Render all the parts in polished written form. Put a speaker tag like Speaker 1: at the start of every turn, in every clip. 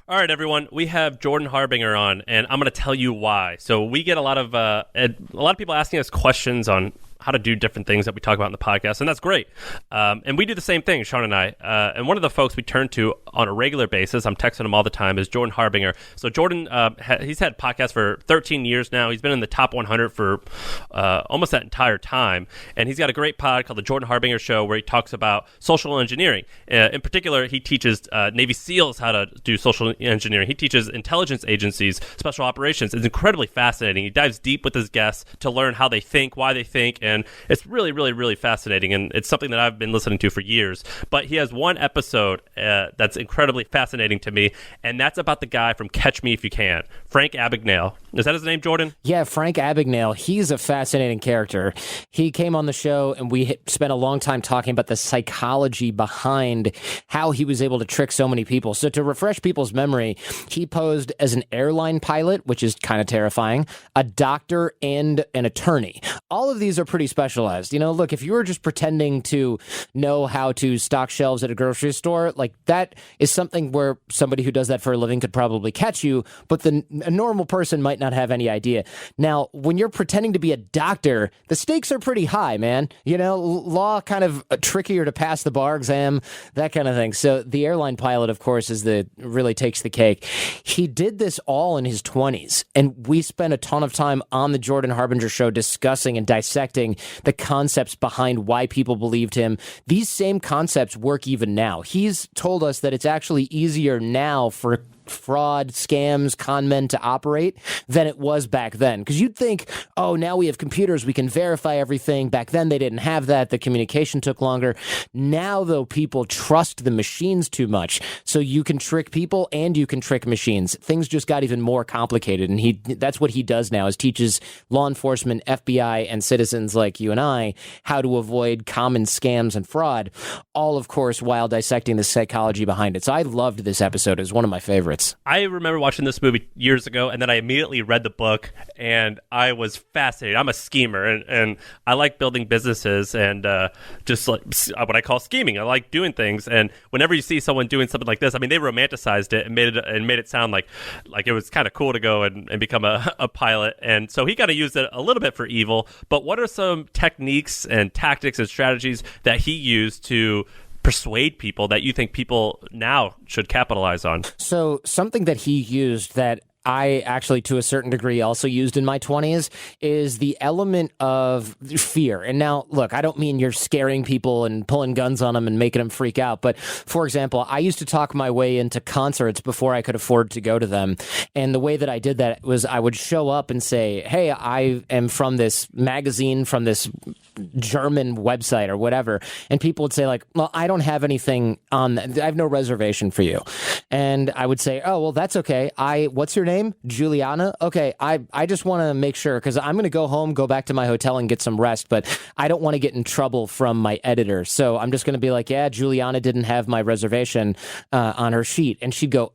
Speaker 1: All right, everyone. We have Jordan Harbinger on, and I'm going to tell you why. So we get a lot of people asking us questions on how to do different things that we talk about in the podcast, and that's great. And we do the same thing, Sean and I. And one of the folks we turn to on a regular basis, I'm texting him all the time, is Jordan Harbinger. So Jordan, he's had podcasts for 13 years now. He's been in the top 100 for almost that entire time. And he's got a great pod called The Jordan Harbinger Show where he talks about social engineering. In particular, he teaches Navy SEALs how to do social engineering. He teaches intelligence agencies, special operations. It's incredibly fascinating. He dives deep with his guests to learn how they think, why they think, and it's really, really, really fascinating, and it's something that I've been listening to for years. But he has one episode that's incredibly fascinating to me, and that's about the guy from Catch Me If You Can, Frank Abagnale. Is that his name, Jordan?
Speaker 2: Yeah, Frank Abagnale. He's a fascinating character. He came on the show, and we spent a long time talking about the psychology behind how he was able to trick so many people. So to refresh people's memory, he posed as an airline pilot, which is kind of terrifying, a doctor, and an attorney. All of these are pretty specialized. You know, look, if you were just pretending to know how to stock shelves at a grocery store, like that is something where somebody who does that for a living could probably catch you, but a normal person might not have any idea. Now, when you're pretending to be a doctor, the stakes are pretty high, man. You know, law kind of trickier to pass the bar exam, that kind of thing. So the airline pilot, of course, really takes the cake. He did this all in his 20s, and we spent a ton of time on the Jordan Harbinger Show discussing and dissecting the concepts behind why people believed him. These same concepts work even now. He's told us that it's actually easier now for fraud, scams, con men to operate than it was back then. Because you'd think, oh, now we have computers, we can verify everything. Back then, they didn't have that. The communication took longer. Now, though, people trust the machines too much. So you can trick people and you can trick machines. Things just got even more complicated. And that's what he does now, is teaches law enforcement, FBI, and citizens like you and I how to avoid common scams and fraud, all, of course, while dissecting the psychology behind it. So I loved this episode. It was one of my favorites.
Speaker 1: I remember watching this movie years ago, and then I immediately read the book, and I was fascinated. I'm a schemer, and I like building businesses and just like what I call scheming. I like doing things, and whenever you see someone doing something like this, I mean, they romanticized it and made it sound like it was kind of cool to go and become a pilot. And so he kind of used it a little bit for evil. But what are some techniques and tactics and strategies that he used to persuade people that you think people now should capitalize on?
Speaker 2: So something that he used that I actually, to a certain degree, also used in my 20s is the element of fear. And now, look, I don't mean you're scaring people and pulling guns on them and making them freak out. But, for example, I used to talk my way into concerts before I could afford to go to them. And the way that I did that was I would show up and say, hey, I am from this magazine, from this German website or whatever. And people would say, like, well, I don't have anything on that. I have no reservation for you. And I would say, oh, well, that's okay. What's your name? Juliana? Okay, I just want to make sure, because I'm going to go home, go back to my hotel and get some rest, but I don't want to get in trouble from my editor. So I'm just going to be like, yeah, Juliana didn't have my reservation on her sheet. And she'd go,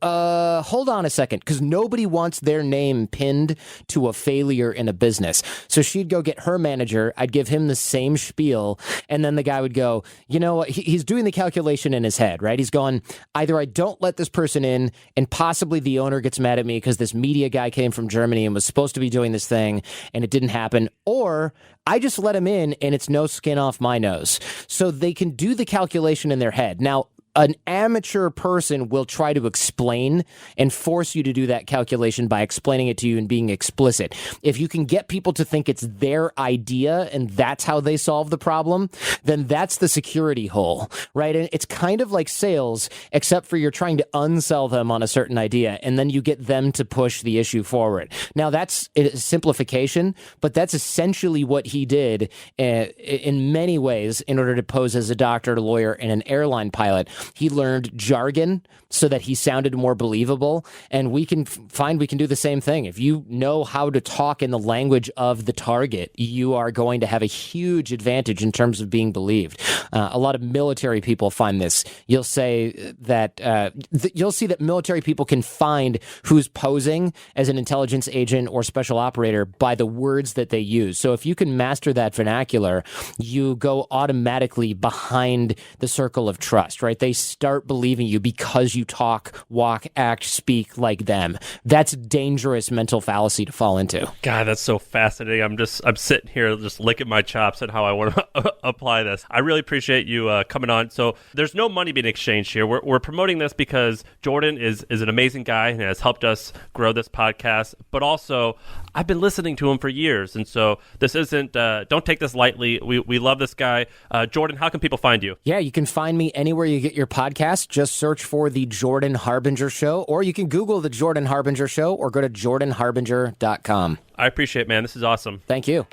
Speaker 2: hold on a second, because nobody wants their name pinned to a failure in a business. So she'd go get her manager. I'd give him the same spiel. And then the guy would go, you know what? He's doing the calculation in his head, right? He's going, either I don't let this person in and possibly the owner gets mad at me because this media guy came from Germany and was supposed to be doing this thing and it didn't happen, or I just let him in and it's no skin off my nose. So they can do the calculation in their head. Now, an amateur person will try to explain and force you to do that calculation by explaining it to you and being explicit. If you can get people to think it's their idea and that's how they solve the problem, then that's the security hole, right? And it's kind of like sales, except for you're trying to unsell them on a certain idea, and then you get them to push the issue forward. Now, that's a simplification, but that's essentially what he did in many ways in order to pose as a doctor, a lawyer, and an airline pilot. He learned jargon so that he sounded more believable, and we can do the same thing. If you know how to talk in the language of the target, you are going to have a huge advantage in terms of being believed. A lot of military people find this. You'll say that you'll see that military people can find who's posing as an intelligence agent or special operator by the words that they use. So if you can master that vernacular, you go automatically behind the circle of trust, right? They start believing you because you talk, walk, act, speak like them. That's dangerous mental fallacy to fall into.
Speaker 1: God, that's so fascinating. I'm sitting here just licking my chops at how I want to apply this. I really appreciate you coming on. So there's no money being exchanged here. We're promoting this because Jordan is an amazing guy and has helped us grow this podcast, but also I've been listening to him for years. And so this isn't, don't take this lightly. We love this guy. Jordan, how can people find you?
Speaker 2: Yeah, you can find me anywhere you get your podcast. Just search for The Jordan Harbinger Show, or you can Google The Jordan Harbinger Show or go to jordanharbinger.com.
Speaker 1: I appreciate it, man. This is awesome.
Speaker 2: Thank you.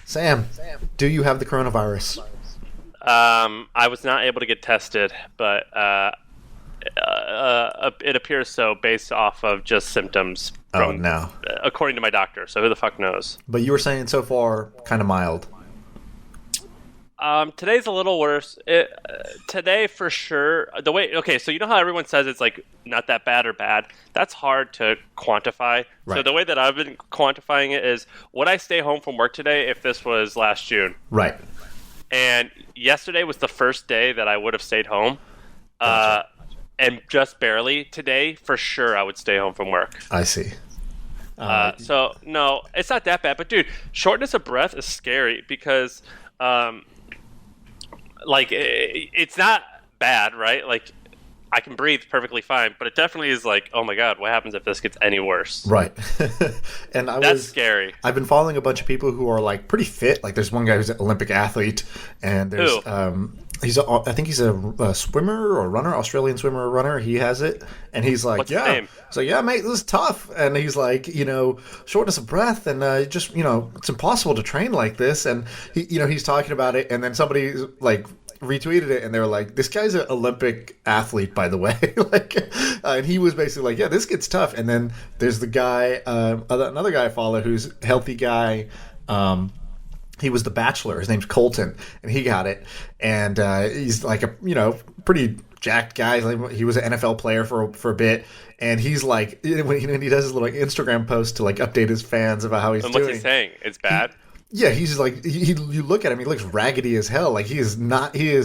Speaker 3: Sam, do you have the coronavirus?
Speaker 1: I was not able to get tested, but it appears so based off of just symptoms from, according to my doctor. So who the fuck knows?
Speaker 3: But you were saying so far kind of mild.
Speaker 1: Today's a little worse. Today for sure. So you know how everyone says it's like not that bad or bad? That's hard to quantify. Right. So the way that I've been quantifying it is, would I stay home from work today if this was last June?
Speaker 3: Right.
Speaker 1: And yesterday was the first day that I would have stayed home. Gotcha. And just barely. Today, for sure, I would stay home from work.
Speaker 3: I see.
Speaker 1: So, no, it's not that bad. But, dude, shortness of breath is scary because, it's not bad, right? Like, I can breathe perfectly fine, but it definitely is like, oh, my God, what happens if this gets any worse?
Speaker 3: Right. And
Speaker 1: that's scary.
Speaker 3: I've been following a bunch of people who are, like, pretty fit. Like, there's one guy who's an Olympic athlete, and there's I think he's a swimmer or runner, Australian swimmer or runner. He has it, and he's like,
Speaker 1: What's his name?
Speaker 3: So yeah, mate, this is tough. And he's like, shortness of breath, and it's impossible to train like this. And he's talking about it, and then somebody like retweeted it, and they were like, this guy's an Olympic athlete, by the way. And he was basically like, yeah, this gets tough. And then there's the guy, another guy I follow who's a healthy guy. He was The Bachelor. His name's Colton, and he got it. And he's like a pretty jacked guy. He was an NFL player for a bit, and he's like, when he does his little Instagram post to like update his fans about how he's doing.
Speaker 1: What's he saying? It's bad.
Speaker 3: He's like, you look at him, he looks raggedy as hell. Like he is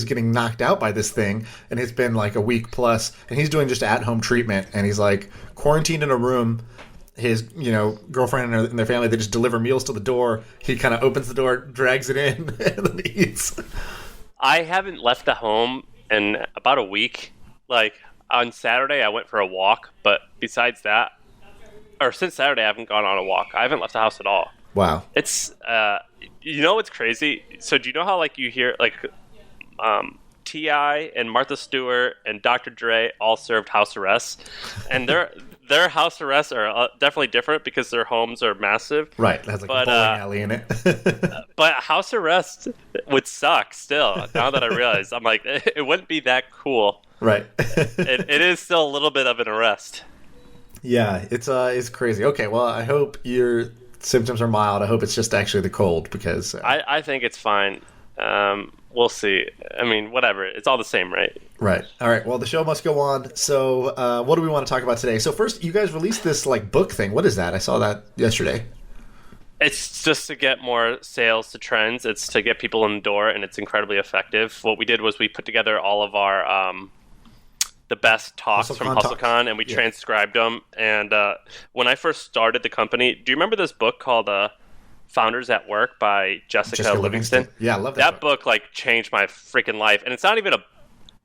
Speaker 3: getting knocked out by this thing, and it's been like a week plus, and he's doing just at-home treatment, and he's like quarantined in a room. His, girlfriend and their family, they just deliver meals to the door. He kind of opens the door, drags it in, and then eats.
Speaker 1: I haven't left the home in about a week. Like, on Saturday, I went for a walk, but besides that, or since Saturday, I haven't gone on a walk. I haven't left the house at all.
Speaker 3: Wow.
Speaker 1: It's, what's crazy? So do you know how, like, you hear, like, T.I. and Martha Stewart and Dr. Dre all served house arrests? And their house arrests are definitely different because their homes are massive.
Speaker 3: Right. It has like a bowling alley in it.
Speaker 1: But house arrest would suck still. Now that I realize, I'm like, it wouldn't be that cool.
Speaker 3: Right.
Speaker 1: It is still a little bit of an arrest.
Speaker 3: Yeah, it's crazy. Okay, well, I hope your symptoms are mild. I hope it's just actually the cold because...
Speaker 1: I think it's fine. We'll see. I mean, whatever. It's all the same, right?
Speaker 3: Right. All right. Well, the show must go on. So what do we want to talk about today? So first, you guys released this like book thing. What is that? I saw that yesterday.
Speaker 1: It's just to get more sales to Trends. It's to get people in the door, and it's incredibly effective. What we did was we put together all of our the best talks from HustleCon, and we transcribed them. And when I first started the company, do you remember this book called Founders at Work by Jessica Livingston?
Speaker 3: Yeah, I love
Speaker 1: that book. Like, changed my freaking life. And it's not even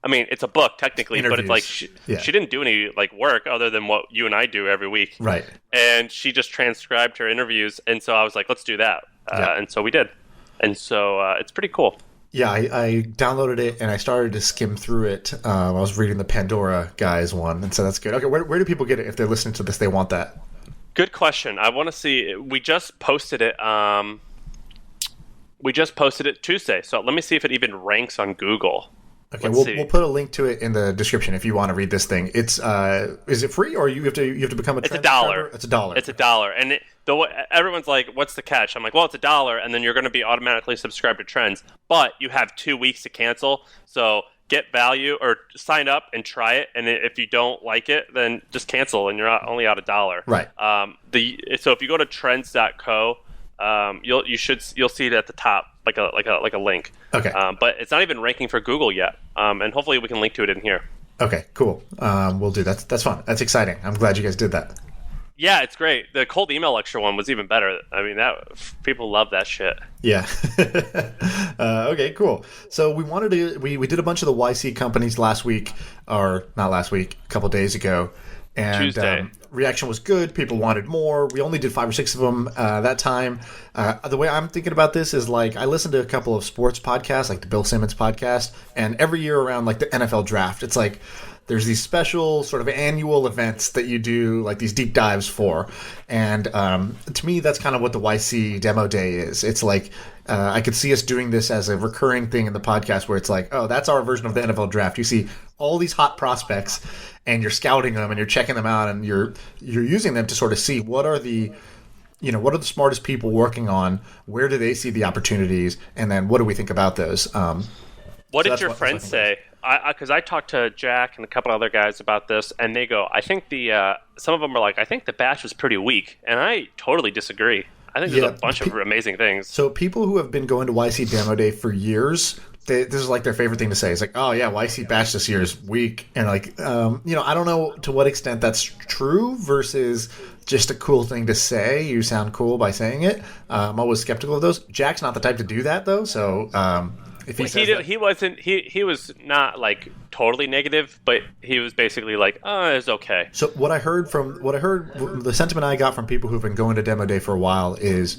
Speaker 1: it's a book technically, but it's like she didn't do any like work other than what you and I do every week.
Speaker 3: Right.
Speaker 1: And she just transcribed her interviews. And so I was like, let's do that. And so we did. And so it's pretty cool.
Speaker 3: Yeah, I downloaded it and I started to skim through it. I was reading the Pandora guys one, and so that's good. Okay, where do people get it if they're listening to this? They want that.
Speaker 1: Good question. I want to see. We just posted it. Tuesday. So let me see if it even ranks on Google.
Speaker 3: Okay, we'll put a link to it in the description if you want to read this thing. It's is it free or you have to become a?
Speaker 1: It's $1.
Speaker 3: It's $1.
Speaker 1: It's $1, and everyone's like, "What's the catch?" I'm like, "Well, it's $1, and then you're going to be automatically subscribed to Trends, but you have 2 weeks to cancel. So get value or sign up and try it, and if you don't like it, then just cancel, and you're only out $1.
Speaker 3: Right.
Speaker 1: So if you go to trends.co, you'll see it at the top, like a link.
Speaker 3: Okay.
Speaker 1: But it's not even ranking for Google yet, and hopefully we can link to it in here.
Speaker 3: Okay, cool. We'll do that. That's fun. That's exciting. I'm glad you guys did that.
Speaker 1: Yeah, it's great. The cold email lecture one was even better. I mean, people love that shit.
Speaker 3: Yeah. Okay, cool. So we did a bunch of the YC companies last week, or not last week, a couple days ago. And
Speaker 1: Tuesday.
Speaker 3: Reaction was good. People wanted more. We only did 5 or 6 of them that time. The way I'm thinking about this is like I listened to a couple of sports podcasts, like the Bill Simmons podcast, and every year around like the NFL draft, it's like there's these special sort of annual events that you do, like these deep dives for. And to me, that's kind of what the YC demo day is. It's like I could see us doing this as a recurring thing in the podcast where it's like, oh, that's our version of the NFL draft. You see all these hot prospects and you're scouting them and you're checking them out and you're using them to sort of see what are the smartest people working on, where do they see the opportunities, and then what do we think about those?
Speaker 1: What did your friends say? Because I talked to Jack and a couple other guys about this, and they go, I think some of them are like, I think the batch was pretty weak, and I totally disagree. I think there's a bunch of amazing things.
Speaker 3: So people who have been going to YC Demo Day for years, this is like their favorite thing to say. It's like, oh yeah, YC batch this year is weak, and like, I don't know to what extent that's true versus just a cool thing to say. You sound cool by saying it. I'm always skeptical of those. Jack's not the type to do that though, so. If he was not like totally negative, but he was basically like, oh, it's okay. So the sentiment I got from people who've been going to Demo Day for a while is,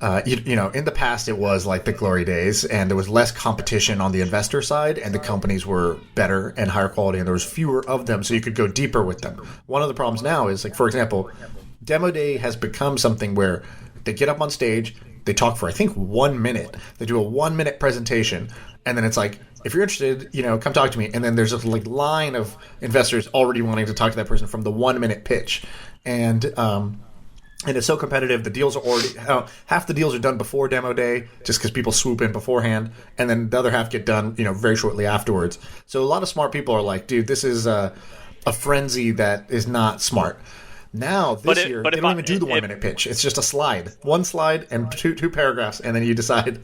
Speaker 3: in the past it was like the glory days, and there was less competition on the investor side, and the companies were better and higher quality, and there was fewer of them, so you could go deeper with them. One of the problems now is, like, for example, Demo Day has become something where they get up on stage. They talk for, I think, 1 minute. They do a 1-minute presentation, and then it's like, if you're interested, come talk to me. And then there's a line of investors already wanting to talk to that person from the 1-minute pitch, and it's so competitive. The deals are already half the deals are done before Demo Day, just because people swoop in beforehand, and then the other half get done, very shortly afterwards. So a lot of smart people are like, dude, this is a frenzy that is not smart. Now, this year, they don't even do the 1-minute pitch. It's just a slide. One slide and two paragraphs, and then you decide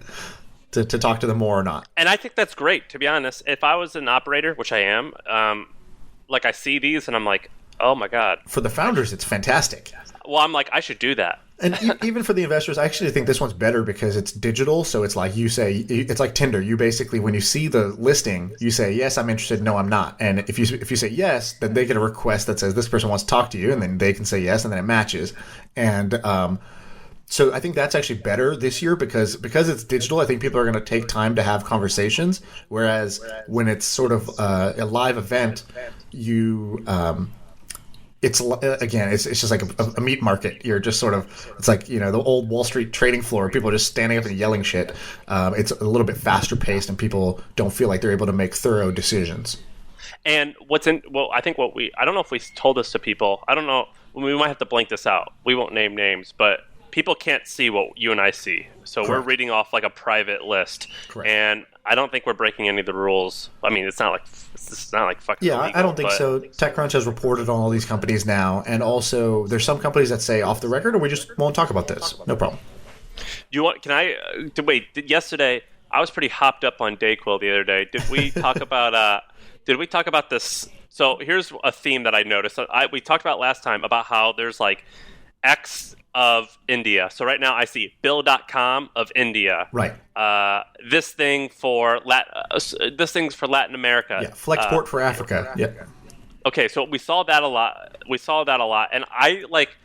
Speaker 3: to talk to them more or not.
Speaker 1: And I think that's great, to be honest. If I was an operator, which I am, I see these and I'm like, oh my God.
Speaker 3: For the founders, it's fantastic.
Speaker 1: Well, I'm like, I should do that.
Speaker 3: And even for the investors, I actually think this one's better because it's digital. So it's like it's like Tinder. You basically, when you see the listing, you say, yes, I'm interested. No, I'm not. And if you say yes, then they get a request that says this person wants to talk to you. And then they can say yes, and then it matches. And so I think that's actually better this year because it's digital. I think people are going to take time to have conversations. Whereas when it's sort of a live event, it's just like a meat market. You're just sort of, it's like, the old Wall Street trading floor. People are just standing up and yelling shit. It's a little bit faster paced and people don't feel like they're able to make thorough decisions.
Speaker 1: And I think I don't know if we told this to people. I don't know. We might have to blank this out. We won't name names, but people can't see what you and I see. So Correct. We're reading off like a private list. Correct. And I don't think we're breaking any of the rules. I mean, it's not like fucking illegal,
Speaker 3: I don't think so. TechCrunch has reported on all these companies now, and also there's some companies that say off the record, or we just won't talk about this. No problem.
Speaker 1: Yesterday I was pretty hopped up on Dayquil the other day. Did we talk about this? So here's a theme that I noticed. We talked about last time about how there's like X of India. So right now I see Bill.com of India.
Speaker 3: Right.
Speaker 1: This thing's for Latin America.
Speaker 3: Yeah. Flexport for Africa. Yeah.
Speaker 1: Okay, so we saw that a lot. And I like.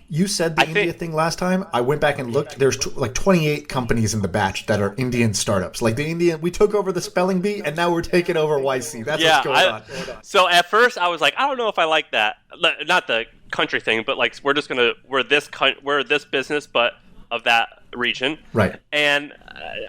Speaker 3: You said the India thing last time. I went back and looked. There's 28 companies in the batch that are Indian startups. Like we took over the spelling bee, and now we're taking over YC. That's what's going on.
Speaker 1: So at first I was like, I don't know if I like that. Not the country thing, but like we're this business, but of that region.
Speaker 3: Right.
Speaker 1: And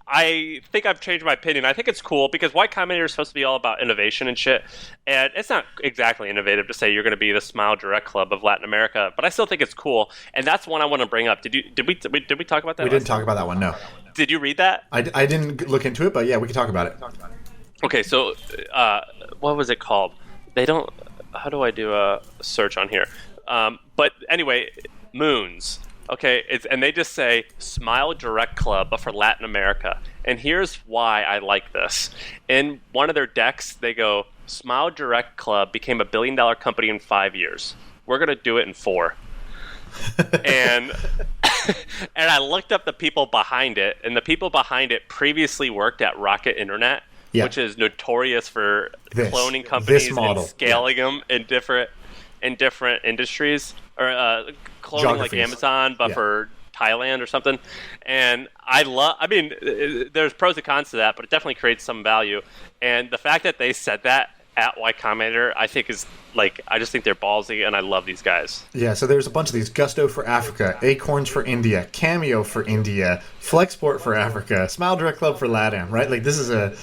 Speaker 1: I think I've changed my opinion. I think it's cool because Y Combinator is supposed to be all about innovation and shit. And it's not exactly innovative to say you're going to be the Smile Direct Club of Latin America, but I still think it's cool. And that's one I want to bring up. Did we talk about that?
Speaker 3: We didn't talk about that one, no.
Speaker 1: Did you read that?
Speaker 3: I didn't look into it, but yeah, we can talk about it.
Speaker 1: Okay, so what was it called? They don't. How do I do a search on here? But anyway, Moons. Okay, and they just say Smile Direct Club, but for Latin America. And here's why I like this. In one of their decks, they go, Smile Direct Club became a $1 billion company in 5 years. We're going to do it in 4. And and I looked up the people behind it, and the people behind it previously worked at Rocket Internet, which is notorious for cloning companies and scaling them in different industries, or cloning like Amazon, but for Thailand or something. And I mean, there's pros and cons to that, but it definitely creates some value. And the fact that they said that at Y Combinator, I think is like, I just think they're ballsy, and I love these guys.
Speaker 3: Yeah, so there's a bunch of these: Gusto for Africa, Acorns for India, Cameo for India, Flexport for Africa, Smile Direct Club for LATAM, right? Like, this is a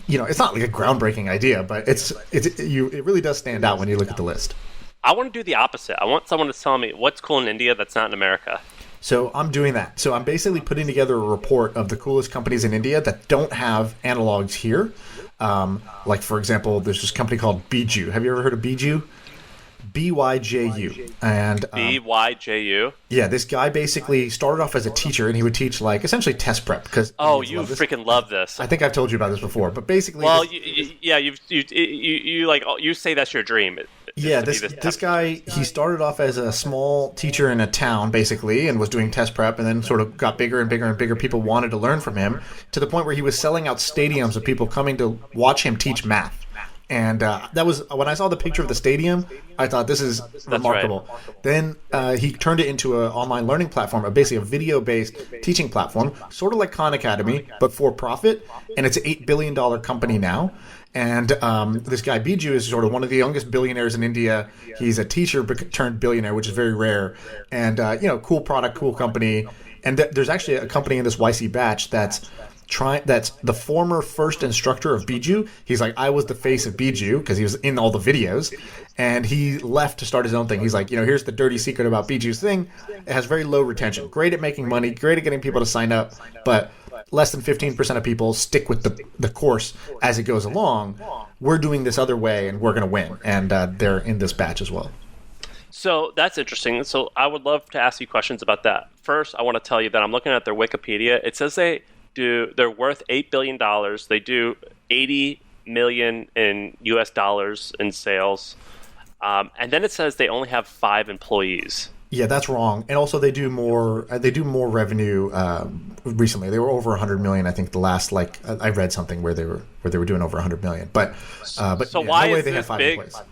Speaker 3: it's not like a groundbreaking idea, but it really does stand out when you look at the list.
Speaker 1: I want to do the opposite. I want someone to tell me what's cool in India that's not in America.
Speaker 3: So I'm doing that. So I'm basically putting together a report of the coolest companies in India that don't have analogs here. Like, for example, there's this company called Biju. Have you ever heard of Biju? BYJU. And
Speaker 1: BYJU?
Speaker 3: Yeah, this guy basically started off as a teacher, and he would teach, like, essentially test prep. Because
Speaker 1: freaking love this.
Speaker 3: I think I've told you about this before, but basically...
Speaker 1: Well, you say that's your dream.
Speaker 3: Yeah, this guy, he started off as a small teacher in a town, basically, and was doing test prep, and then sort of got bigger and bigger and bigger. People wanted to learn from him, to the point where he was selling out stadiums of people coming to watch him teach math. And that was, when I saw the picture of the stadium, I thought, this is remarkable. Right. Then he turned it into an online learning platform, basically a video-based teaching platform, sort of like Khan Academy, but for profit. And it's an $8 billion company now. And this guy Biju is sort of one of the youngest billionaires in India. He's a teacher turned billionaire, which is very rare. And cool product, cool company. And there's actually a company in this YC batch that's the former first instructor of Biju. He's like, I was the face of Biju, because he was in all the videos, and he left to start his own thing. He's like, here's the dirty secret about Biju's thing. It has very low retention, great at making money, great at getting people to sign up, but less than 15% of people stick with the course as it goes along. We're doing this other way, and we're going to win. And they're in this batch as well.
Speaker 1: So that's interesting. So I would love to ask you questions about that. First, I want to tell you that I'm looking at their Wikipedia. It says they're worth $8 billion. They do 80 million in US dollars in sales. And then it says they only have 5 employees.
Speaker 3: Yeah, that's wrong. And also they do more revenue recently. They were over 100 million, I think, the last, I read something where they were doing over 100 million. But
Speaker 1: why is
Speaker 3: they
Speaker 1: this
Speaker 3: have 5
Speaker 1: big?
Speaker 3: employees.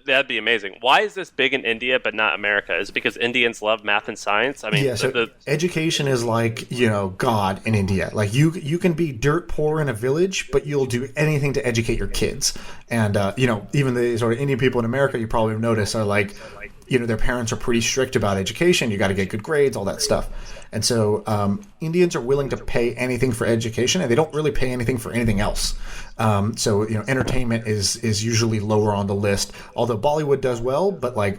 Speaker 1: That'd be amazing. Why is this big in India but not America? Is it because Indians love math and science? I mean,
Speaker 3: yeah, so education is like, God in India. Like, you can be dirt poor in a village, but you'll do anything to educate your kids. And, even the sort of Indian people in America, you probably have noticed, are like, their parents are pretty strict about education. You got to get good grades, all that stuff. And so Indians are willing to pay anything for education, and they don't really pay anything for anything else. So entertainment is usually lower on the list, although Bollywood does well, but like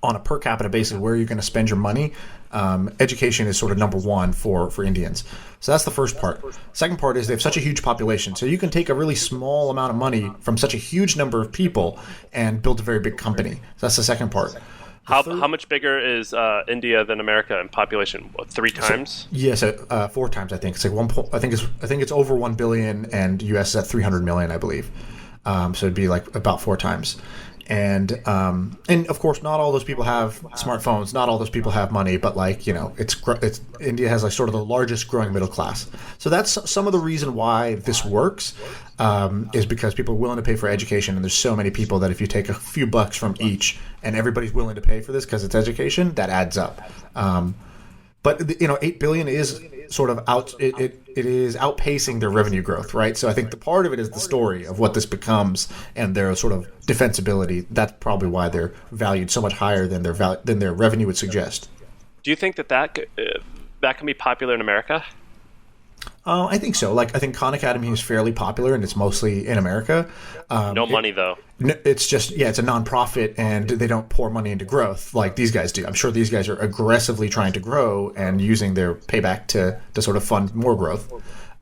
Speaker 3: on a per capita basis, where you're going to spend your money, education is sort of number one for Indians. So that's the first part. Second part is they have such a huge population. So you can take a really small amount of money from such a huge number of people and build a very big company. So that's the second part.
Speaker 1: How much bigger is India than America in population? What, 3 times?
Speaker 3: So 4 times, I think. It's like I think it's over 1 billion, and US is at 300 million, I believe. So it'd be like about 4 times. And of course, not all those people have smartphones. Not all those people have money. But it's India has like sort of the largest growing middle class. So that's some of the reason why this works, is because people are willing to pay for education, and there's so many people that if you take a few bucks from each, and everybody's willing to pay for this because it's education, that adds up. But 8 billion is sort of it is outpacing their revenue growth, right? So I think the part of it is the story of what this becomes and their sort of defensibility. That's probably why they're valued so much higher than their revenue would suggest.
Speaker 1: Do you think that can be popular in America?
Speaker 3: I think so. I think Khan Academy is fairly popular, and it's mostly in America.
Speaker 1: No money, though.
Speaker 3: It's just, it's a nonprofit, and they don't pour money into growth like these guys do. I'm sure these guys are aggressively trying to grow and using their payback to sort of fund more growth.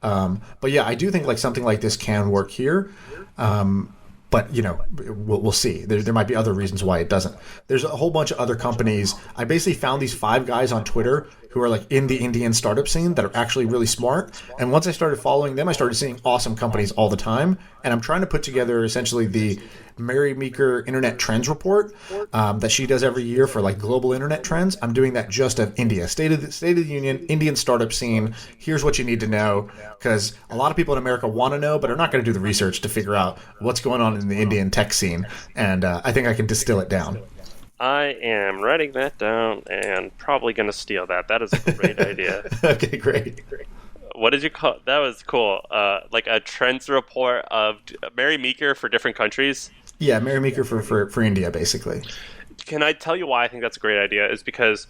Speaker 3: But yeah, I do think like something like this can work here. But we'll see. There might be other reasons why it doesn't. There's a whole bunch of other companies. I basically found these 5 guys on Twitter who are like in the Indian startup scene that are actually really smart. And once I started following them, I started seeing awesome companies all the time. And I'm trying to put together essentially the Mary Meeker Internet Trends Report that she does every year for like global internet trends. I'm doing that just of India, State of the Union, Indian startup scene. Here's what you need to know, because a lot of people in America want to know, but are not going to do the research to figure out what's going on in the Indian tech scene. And I think I can distill it down.
Speaker 1: I am writing that down and probably going to steal that. That is a great idea.
Speaker 3: Okay, great.
Speaker 1: What did you call that? Was cool. Like a trends report of Mary Meeker for different countries.
Speaker 3: Yeah, Mary Meeker for India, basically.
Speaker 1: Can I tell you why I think that's a great idea? Is because,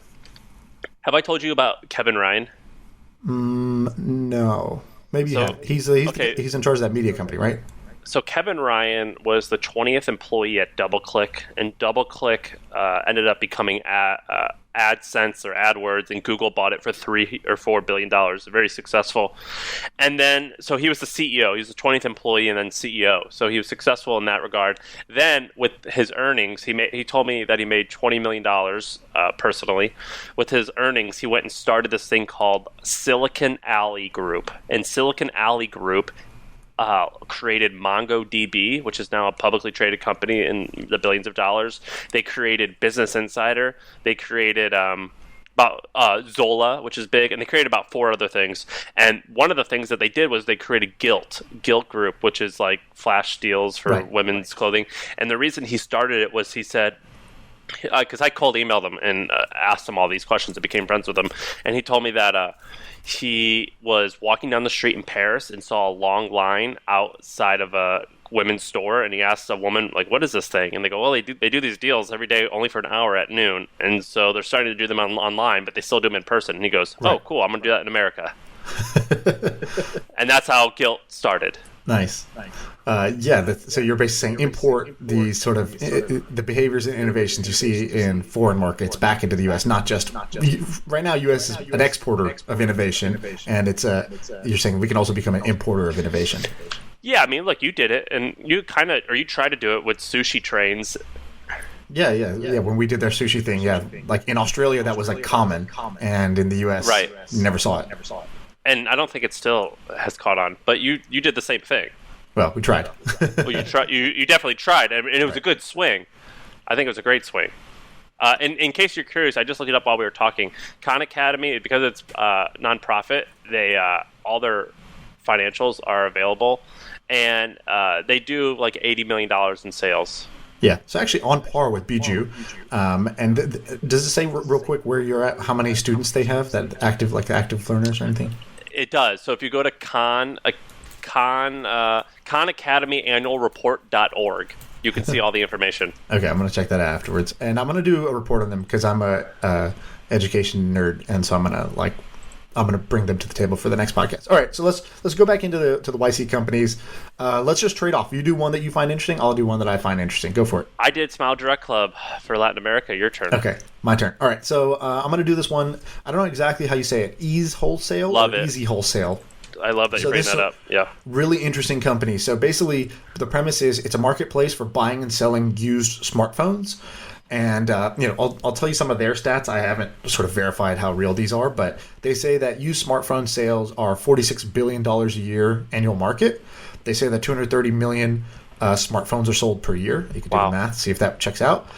Speaker 1: have I told you about Kevin Ryan?
Speaker 3: No. Maybe
Speaker 1: So-
Speaker 3: you have. He's
Speaker 1: okay.
Speaker 3: he's in charge of that media company, right?
Speaker 1: So Kevin Ryan was the 20th employee at DoubleClick, and DoubleClick ended up becoming AdSense or AdWords, and Google bought it for $3 or $4 billion. Very successful. And then, so he was the CEO. He was the 20th employee and then CEO. So he was successful in that regard. Then with his earnings, he told me that he made $20 million personally. With his earnings, he went and started this thing called Silicon Alley Group. And Silicon Alley Group created MongoDB, which is now a publicly traded company in the billions of dollars. They created Business Insider. They created Zola, which is big, and they created about 4 other things. And one of the things that they did was they created Gilt Group, which is like flash deals for women's clothing. And the reason he started it was he said, because I cold emailed him and asked him all these questions and became friends with him. And he told me that he was walking down the street in Paris and saw a long line outside of a women's store, and he asked a woman, like, what is this thing? And they go, well, they do these deals every day only for an hour at noon. And so they're starting to do them online, but they still do them in person. And he goes, oh, cool, I'm going to do that in America. And that's how Gilt started.
Speaker 3: Nice. So you're basically saying import the sort of the behaviors and innovations you see in foreign markets back into the U.S. Not just right now. U.S. is an exporter of innovation, and you're saying we can also become an importer of innovation.
Speaker 1: Yeah, I mean, look, you did it, and you tried to do it with sushi trains.
Speaker 3: Yeah. When we did their sushi thing, like in Australia, that was like common, and in the U.S., you never saw it.
Speaker 1: And I don't think it still has caught on, but you did the same thing.
Speaker 3: Well, we tried.
Speaker 1: Well, you definitely tried, and it was a good swing. I think it was a great swing. In case you're curious, I just looked it up while we were talking. Khan Academy, because it's nonprofit, they all their financials are available, and they do like $80 million in sales.
Speaker 3: Yeah, so actually on par with Bijou. And does it say real quick where you're at? How many students they have that active learners or anything?
Speaker 1: It does. So if you go to Khan Academy Annual Report.org, you can see all the information.
Speaker 3: Okay, I'm going to check that out afterwards, and I'm going to do a report on them because I'm a education nerd, and so I'm going to bring them to the table for the next podcast. All right, so let's go back into the YC companies. Let's just trade off. You do one that you find interesting. I'll do one that I find interesting. Go for it.
Speaker 1: I did Smile Direct Club for Latin America. Your turn.
Speaker 3: Okay, my turn. All right, so I'm going to do this one. I don't know exactly how you say it. Ease Wholesale
Speaker 1: Love
Speaker 3: or
Speaker 1: it.
Speaker 3: Easy Wholesale?
Speaker 1: I love that you bring that up. Yeah.
Speaker 3: Really interesting company. So basically, the premise is it's a marketplace for buying and selling used smartphones. And, I'll tell you some of their stats. I haven't sort of verified how real these are, but they say that used smartphone sales are $46 billion a year annual market. They say that 230 million smartphones are sold per year. You can do the math, see if that checks out.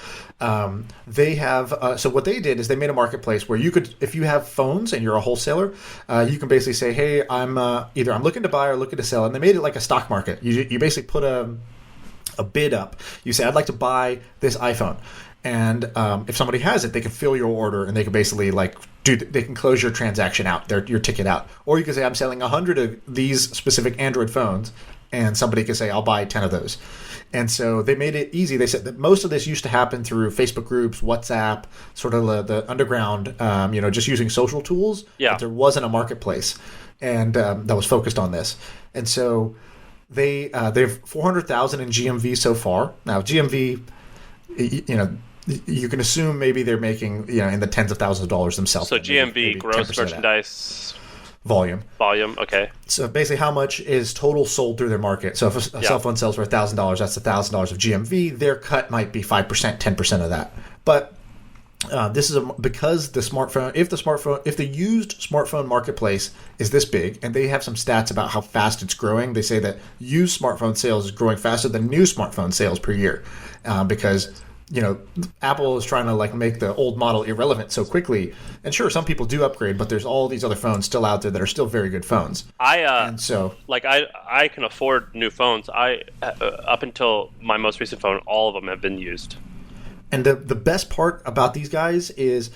Speaker 3: They have, so what they did is they made a marketplace where you could, if you have phones and you're a wholesaler, you can basically say, hey, I'm looking to buy or looking to sell. And they made it like a stock market. You basically put a bid up. You say, I'd like to buy this iPhone. And if somebody has it, they can fill your order, and they can basically they can close your transaction out, your ticket out. Or you can say, I'm selling 100 of these specific Android phones, and somebody can say, I'll buy 10 of those. And so they made it easy. They said that most of this used to happen through Facebook groups, WhatsApp, sort of the underground, just using social tools.
Speaker 1: Yeah.
Speaker 3: But there wasn't a marketplace, and that was focused on this. And so they have 400,000 in GMV so far. Now GMV, you can assume maybe they're making in the tens of thousands of dollars themselves.
Speaker 1: So GMV, gross merchandise
Speaker 3: volume.
Speaker 1: Volume, okay.
Speaker 3: So basically, how much is total sold through their market? So if a cell phone sells for $1,000, that's $1,000 of GMV. Their cut might be 5%, 10% of that. But this is because the used smartphone marketplace is this big, and they have some stats about how fast it's growing. They say that used smartphone sales is growing faster than new smartphone sales per year, because Apple is trying to like make the old model irrelevant so quickly. And sure, some people do upgrade, but there's all these other phones still out there that are still very good phones.
Speaker 1: I can afford new phones. Up until my most recent phone, all of them have been used.
Speaker 3: And the best part about these guys is,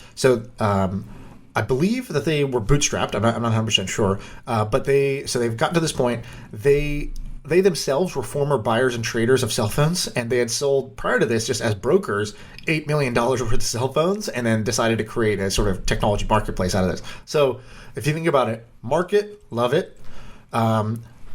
Speaker 3: I believe that they were bootstrapped. I'm not 100% sure, but they've gotten to this point. They themselves were former buyers and traders of cell phones, and they had sold prior to this, just as brokers, $8 million worth of cell phones, and then decided to create a sort of technology marketplace out of this. So if you think about it, market, love it.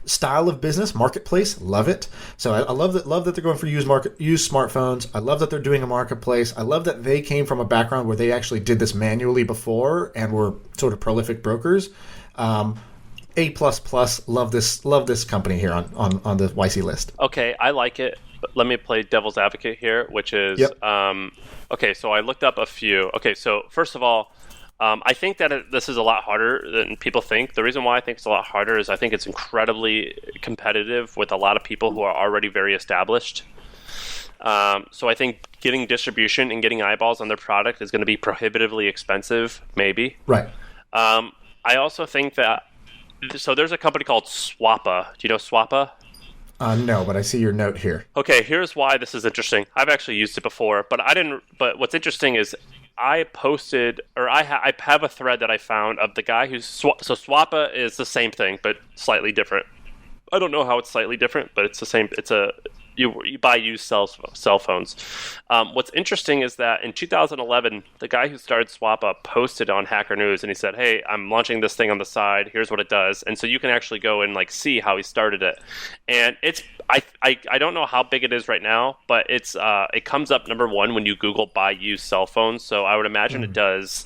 Speaker 3: Style of business, marketplace, love it. So I love that they're going for used smartphones. I love that they're doing a marketplace. I love that they came from a background where they actually did this manually before and were sort of prolific brokers. A++, love this company here on the YC list.
Speaker 1: Okay, I like it. But let me play devil's advocate here, which is, okay, so I looked up a few. Okay, so first of all, I think that this is a lot harder than people think. The reason why I think it's a lot harder is I think it's incredibly competitive with a lot of people who are already very established. So I think getting distribution and getting eyeballs on their product is going to be prohibitively expensive, maybe.
Speaker 3: Right.
Speaker 1: I also think that, so there's a company called Swappa. Do you know Swappa?
Speaker 3: No, but I see your note here.
Speaker 1: Okay, here's why this is interesting. I've actually used it before, but I didn't. But what's interesting is I posted, or I have a thread that I found of the guy who's so Swappa is the same thing but slightly different. I don't know how it's slightly different, but it's the same. You buy used cell phones. What's interesting is that in 2011, the guy who started Swappa posted on Hacker News, and he said, "Hey, I'm launching this thing on the side. Here's what it does." And so you can actually go and like see how he started it. And it's I don't know how big it is right now, but it comes up number one when you Google buy used cell phones. So I would imagine it does.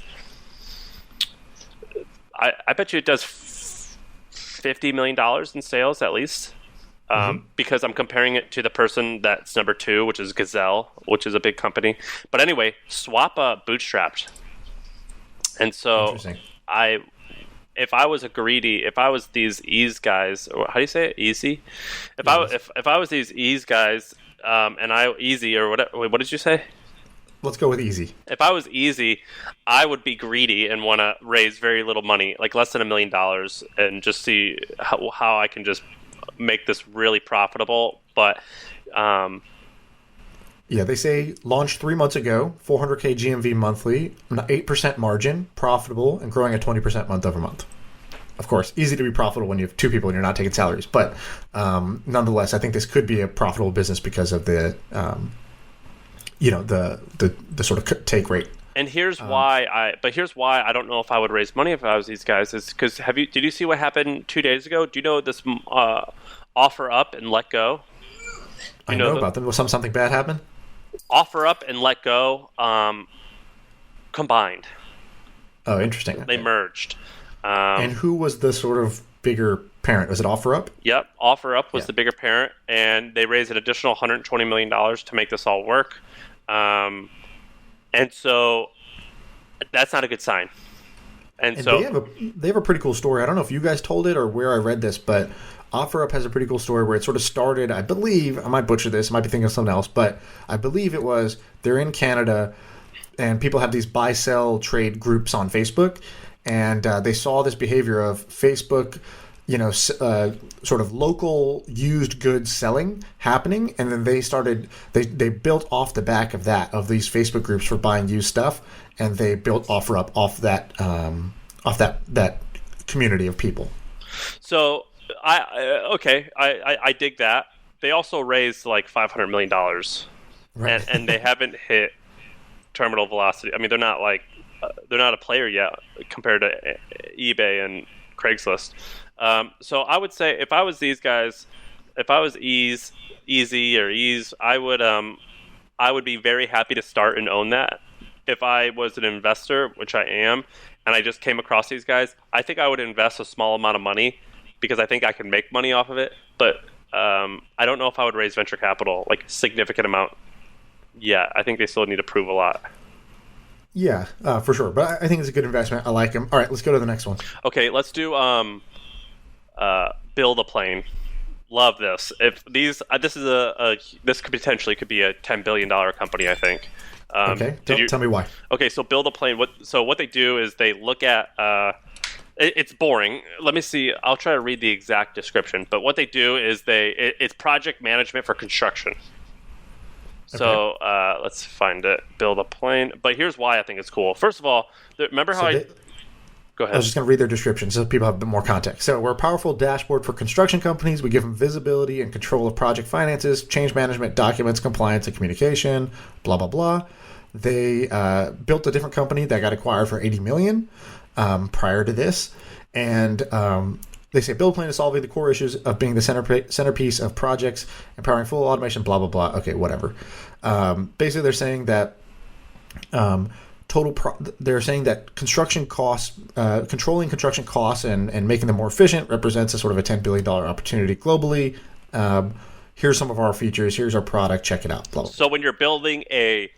Speaker 1: I bet you it does $50 million in sales at least. Because I'm comparing it to the person that's number two, which is Gazelle, which is a big company. But anyway, Swappa bootstrapped. And so if I was these ease guys, or how do you say it? Easy? If I was these ease guys, easy or whatever, wait, what did you say?
Speaker 3: Let's go with easy.
Speaker 1: If I was easy, I would be greedy and want to raise very little money, like less than $1 million, and just see how I can just make this really profitable. But
Speaker 3: they say launched 3 months ago, 400K GMV monthly, 8% margin, profitable, and growing at 20% month over month. Of course, easy to be profitable when you have two people and you're not taking salaries, but nonetheless, I think this could be a profitable business because of the the sort of take rate.
Speaker 1: And here's why I don't know if I would raise money if I was these guys, is because did you see what happened 2 days ago? Do you know this offer up and let go?
Speaker 3: I know about them. Was something bad happen?
Speaker 1: Offer up and let go combined.
Speaker 3: Oh, interesting.
Speaker 1: They merged.
Speaker 3: And who was the sort of bigger parent? Was it OfferUp?
Speaker 1: Yep, OfferUp was the bigger parent, and they raised an additional $120 million to make this all work. And so that's not a good sign. And so
Speaker 3: they have a pretty cool story. I don't know if you guys told it or where I read this, but OfferUp has a pretty cool story where it sort of started, I believe, I might butcher this, I might be thinking of something else, but I believe it was they're in Canada and people have these buy-sell trade groups on Facebook, and they saw this behavior of Facebook, sort of local used goods selling happening, and then they built off the back of these Facebook groups for buying used stuff, and they built OfferUp off that community of people.
Speaker 1: So I dig that. They also raised like $500 million, right. and they haven't hit terminal velocity. I mean, they're not a player yet compared to eBay and Craigslist. So I would say if I was these guys, if I was Easy or Ease, I would be very happy to start and own that. If I was an investor, which I am, and I just came across these guys, I think I would invest a small amount of money because I think I can make money off of it. But I don't know if I would raise venture capital, like significant amount. Yeah, I think they still need to prove a lot.
Speaker 3: Yeah, for sure. But I think it's a good investment. I like him. All right, let's go to the next one.
Speaker 1: Okay, let's do build a plane. Love this. If these this is this could potentially be a $10 billion company, I think.
Speaker 3: Okay, tell me why.
Speaker 1: Okay, so build a plane. What they do is they look at it's boring. Let me see. I'll try to read the exact description. But what they do is it's project management for construction. So let's find it. Build a plane. But here's why I think it's cool. First of all, remember how Go ahead.
Speaker 3: I was just going to read their description so people have a bit more context. So we're a powerful dashboard for construction companies. We give them visibility and control of project finances, change management, documents, compliance, and communication, blah, blah, blah. They built a different company that got acquired for $80 million prior to this. And they say build plan is solving the core issues of being the centerpiece of projects, empowering full automation, blah, blah, blah. Okay, whatever. Basically, they're saying that they're saying that construction costs, controlling construction costs and making them more efficient represents a sort of a $10 billion opportunity globally. Here's some of our features. Here's our product. Check it out. Blah, blah.
Speaker 1: So when you're building a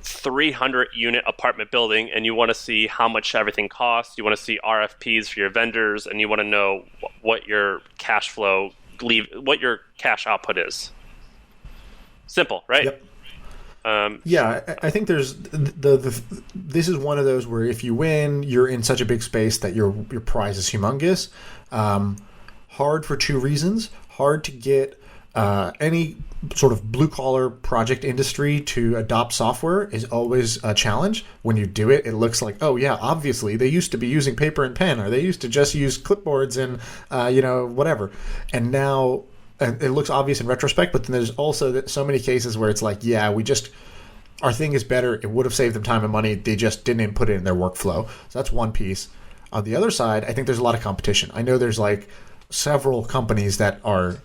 Speaker 1: 300 unit apartment building and you want to see how much everything costs, you want to see RFPs for your vendors, and you want to know what your cash flow what your cash output is. Simple, right?
Speaker 3: Yep. I think there's this is one of those where if you win, you're in such a big space that your prize is humongous. Hard for two reasons. Hard to get any sort of blue collar project industry to adopt software is always a challenge. When you do it, it looks like, oh yeah, obviously they used to be using paper and pen, or they used to just use clipboards and whatever. And now it looks obvious in retrospect, but then there's also so many cases where it's like, yeah, our thing is better. It would have saved them time and money. They just didn't put it in their workflow. So that's one piece. On the other side, I think there's a lot of competition. I know there's like several companies that are,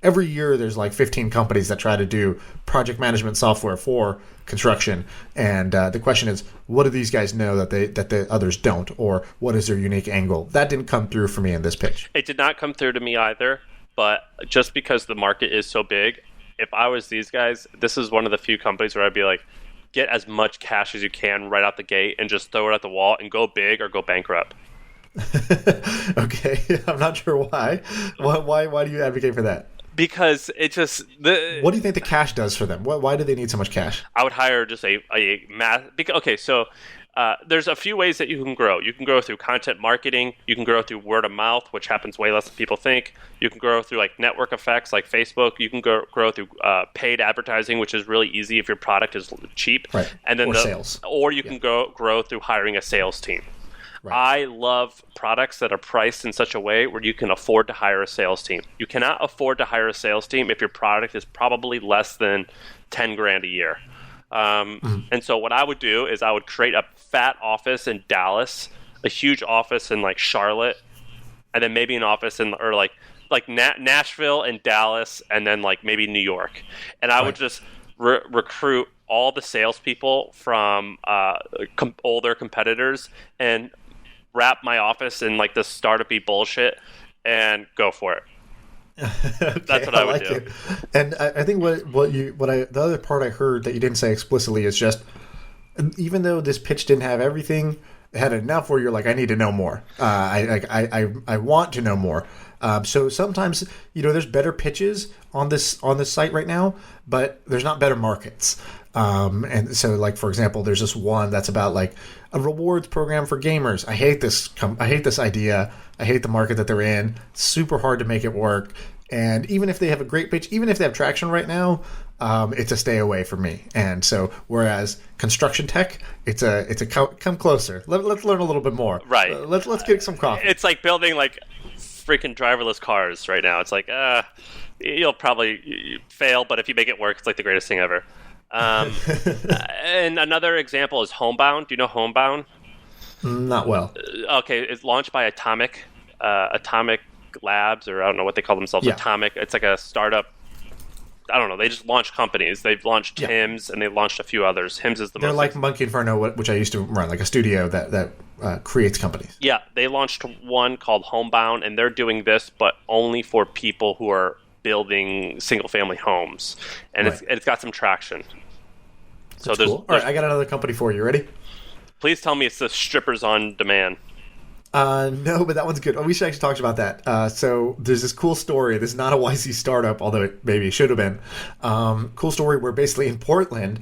Speaker 3: every year there's like 15 companies that try to do project management software for construction. And the question is, what do these guys know that the others don't? Or what is their unique angle? That didn't come through for me in this pitch.
Speaker 1: It did not come through to me either. But just because the market is so big, if I was these guys, this is one of the few companies where I'd be like, get as much cash as you can right out the gate and just throw it at the wall and go big or go bankrupt.
Speaker 3: Okay, I'm not sure why. Why do you advocate for that?
Speaker 1: Because it just...
Speaker 3: What do you think the cash does for them? Why do they need so much cash?
Speaker 1: I would hire just a math... Okay, so... there's a few ways that you can grow. You can grow through content marketing. You can grow through word of mouth, which happens way less than people think. You can grow through like network effects like Facebook. You can grow through paid advertising, which is really easy if your product is cheap.
Speaker 3: Right.
Speaker 1: And then
Speaker 3: sales.
Speaker 1: Or you can grow through hiring a sales team. Right. I love products that are priced in such a way where you can afford to hire a sales team. You cannot afford to hire a sales team if your product is probably less than $10,000 a year. And so what I would do is I would create a fat office in Dallas, a huge office in like Charlotte, and then maybe an office in Nashville and Dallas, and then like maybe New York. And I would just recruit all the salespeople from older competitors and wrap my office in like this startup-y bullshit and go for it.
Speaker 3: Okay,
Speaker 1: that's what I would do.
Speaker 3: It. And I think the other part I heard that you didn't say explicitly is just, even though this pitch didn't have everything, it had enough where you're like, I need to know more. I want to know more. So sometimes there's better pitches on this site right now, but there's not better markets. And so, like, for example, there's this one that's about like a rewards program for gamers. I hate this idea. I hate the market that they're in. It's super hard to make it work. And even if they have a great pitch, even if they have traction right now, it's a stay away for me. And so, whereas construction tech, it's a come closer. Let's learn a little bit more.
Speaker 1: Right.
Speaker 3: Let's get some coffee.
Speaker 1: It's like building like freaking driverless cars right now. It's like you'll probably fail, but if you make it work, it's like the greatest thing ever. And another example is Homebound. Do you know Homebound?
Speaker 3: Not well.
Speaker 1: Okay, it's launched by Atomic Labs, or I don't know what they call themselves.
Speaker 3: Yeah.
Speaker 1: Atomic. It's like a startup I don't know. They just launched companies. They've launched Hims, and they've launched a few others. Hims is the
Speaker 3: They're
Speaker 1: most.
Speaker 3: like Monkey Inferno, which I used to run, like a studio that creates companies.
Speaker 1: Yeah, they launched one called Homebound, and they're doing this, but only for people who are building single-family homes, and it's got some traction. So
Speaker 3: That's cool. All right, I got another company for you. Ready?
Speaker 1: Please tell me it's the Strippers on Demand.
Speaker 3: No, but that one's good. Oh, we should actually talk about that. So there's this cool story. This is not a YC startup, although it should have been. Cool story where basically in Portland,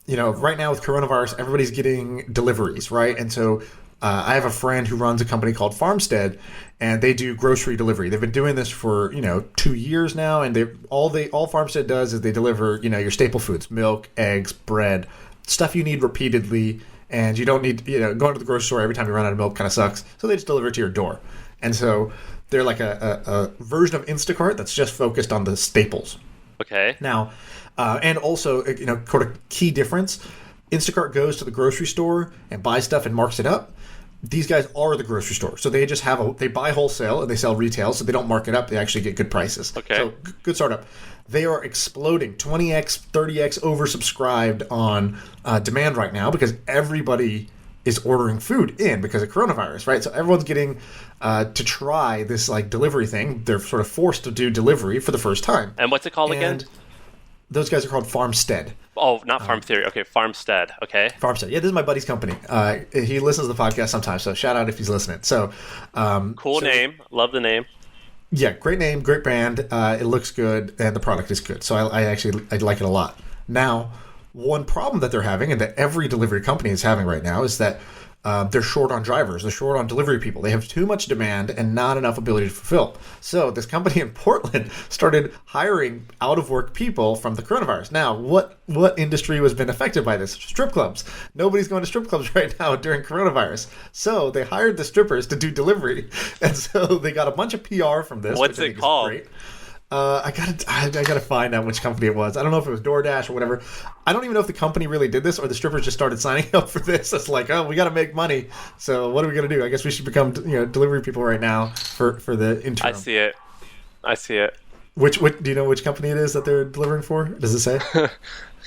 Speaker 3: right now with coronavirus, everybody's getting deliveries, right? And so I have a friend who runs a company called Farmstead, and they do grocery delivery. They've been doing this for 2 years now, and all Farmstead does is they deliver your staple foods: milk, eggs, bread, stuff you need repeatedly. And you don't need, going to the grocery store every time you run out of milk kind of sucks. So they just deliver it to your door. And so they're like a version of Instacart that's just focused on the staples.
Speaker 1: Okay.
Speaker 3: Now, and also, sort of key difference, Instacart goes to the grocery store and buys stuff and marks it up. These guys are the grocery store. So they just they buy wholesale and they sell retail. So they don't mark it up. They actually get good prices.
Speaker 1: Okay.
Speaker 3: So good startup. They are exploding, 20x, 30x oversubscribed on demand right now because everybody is ordering food in because of coronavirus, right? So everyone's getting to try this like delivery thing. They're sort of forced to do delivery for the first time.
Speaker 1: And what's it called again?
Speaker 3: Those guys are called Farmstead.
Speaker 1: Oh, not Farm Theory. Okay, Farmstead. Okay.
Speaker 3: Farmstead. Yeah, this is my buddy's company. He listens to the podcast sometimes, so shout out if he's listening. So,
Speaker 1: cool name. Love the name.
Speaker 3: Yeah, great name, great brand. It looks good, and the product is good. So I like it a lot. Now, one problem that they're having, and that every delivery company is having right now, is that they're short on drivers. They're short on delivery people. They have too much demand and not enough ability to fulfill. So this company in Portland started hiring out-of-work people from the coronavirus. Now, what industry has been affected by this? Strip clubs. Nobody's going to strip clubs right now during coronavirus. So they hired the strippers to do delivery. And so they got a bunch of PR from this.
Speaker 1: What's it called? Great.
Speaker 3: I gotta find out which company it was. I don't know if it was DoorDash or whatever. I don't even know if the company really did this or the strippers just started signing up for this. It's like, oh, we got to make money. So what are we gonna do? I guess we should become delivery people right now for the interim.
Speaker 1: I see it.
Speaker 3: Which do you know which company it is that they're delivering for? Does it say?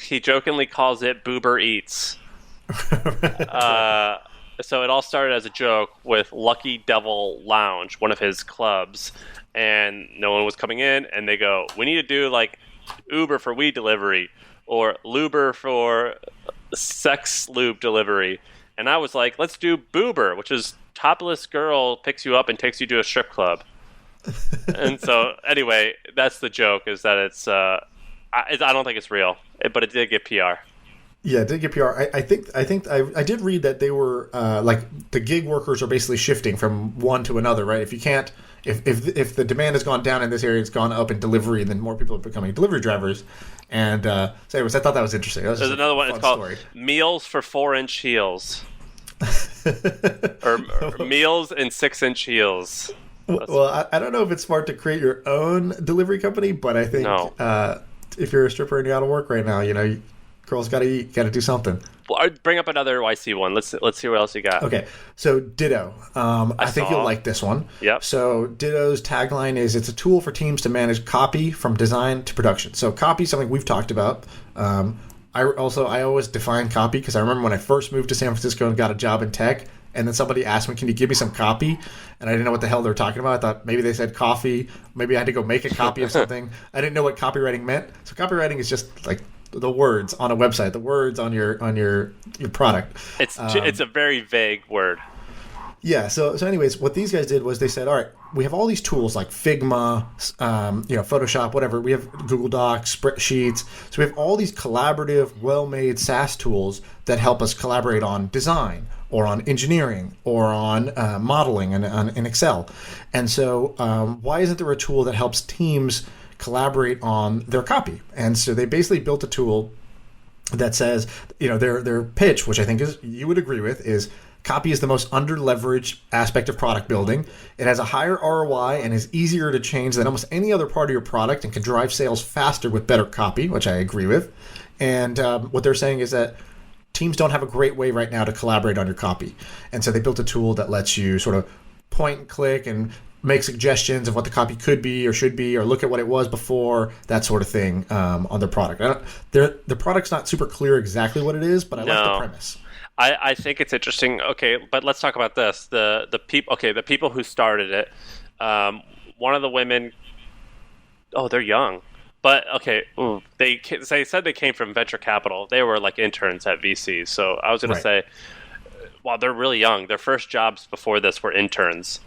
Speaker 1: He jokingly calls it Boober Eats. So it all started as a joke with Lucky Devil Lounge, one of his clubs. And no one was coming in, and they go, we need to do like Uber for weed delivery or Luber for sex lube delivery. And I was like, let's do Boober, which is topless girl picks you up and takes you to a strip club. And so anyway, that's the joke, is that it's I don't think it's real, but it did get PR.
Speaker 3: Yeah, it did get PR. I think I did read that they were like the gig workers are basically shifting from one to another, right? If you can't, if the demand has gone down in this area, it's gone up in delivery, then more people are becoming delivery drivers. And so anyways, I thought that was interesting. There's
Speaker 1: another one. It's called
Speaker 3: story.
Speaker 1: Meals for 4-inch heels, or Meals in 6-inch heels.
Speaker 3: Well, I don't know if it's smart to create your own delivery company, but I think if you're a stripper and you're out of work right now, girls got to eat, got to do something.
Speaker 1: Well, I'd bring up another YC one. Let's see what else you got.
Speaker 3: Okay, so Ditto. I think you'll like this one.
Speaker 1: Yep.
Speaker 3: So Ditto's tagline is, it's a tool for teams to manage copy from design to production. So copy is something we've talked about. I always define copy because I remember when I first moved to San Francisco and got a job in tech, and then somebody asked me, can you give me some copy? And I didn't know what the hell they were talking about. I thought maybe they said coffee. Maybe I had to go make a copy of something. I didn't know what copywriting meant. So copywriting is just like the words on a website, the words on your product.
Speaker 1: It's a very vague word.
Speaker 3: Yeah. So anyways, what these guys did was they said, all right, we have all these tools like Figma, Photoshop, whatever. We have Google Docs, spreadsheets. So we have all these collaborative, well-made SaaS tools that help us collaborate on design or on engineering or on modeling and in Excel. And so why isn't there a tool that helps teams collaborate on their copy? And so they basically built a tool that says, their pitch, which I think is, you would agree with, is copy is the most under-leveraged aspect of product building. It has a higher ROI and is easier to change than almost any other part of your product and can drive sales faster with better copy, which I agree with. And what they're saying is that teams don't have a great way right now to collaborate on your copy. And so they built a tool that lets you sort of point and click and make suggestions of what the copy could be or should be, or look at what it was before, that sort of thing, on their product. The product's not super clear exactly what it is, but I like the premise.
Speaker 1: I think it's interesting. Okay, but let's talk about this. The people who started it. One of the women. Oh, they're young. But okay, they said they came from venture capital. They were like interns at VCs. So I was going to say, wow, they're really young. Their first jobs before this were interns.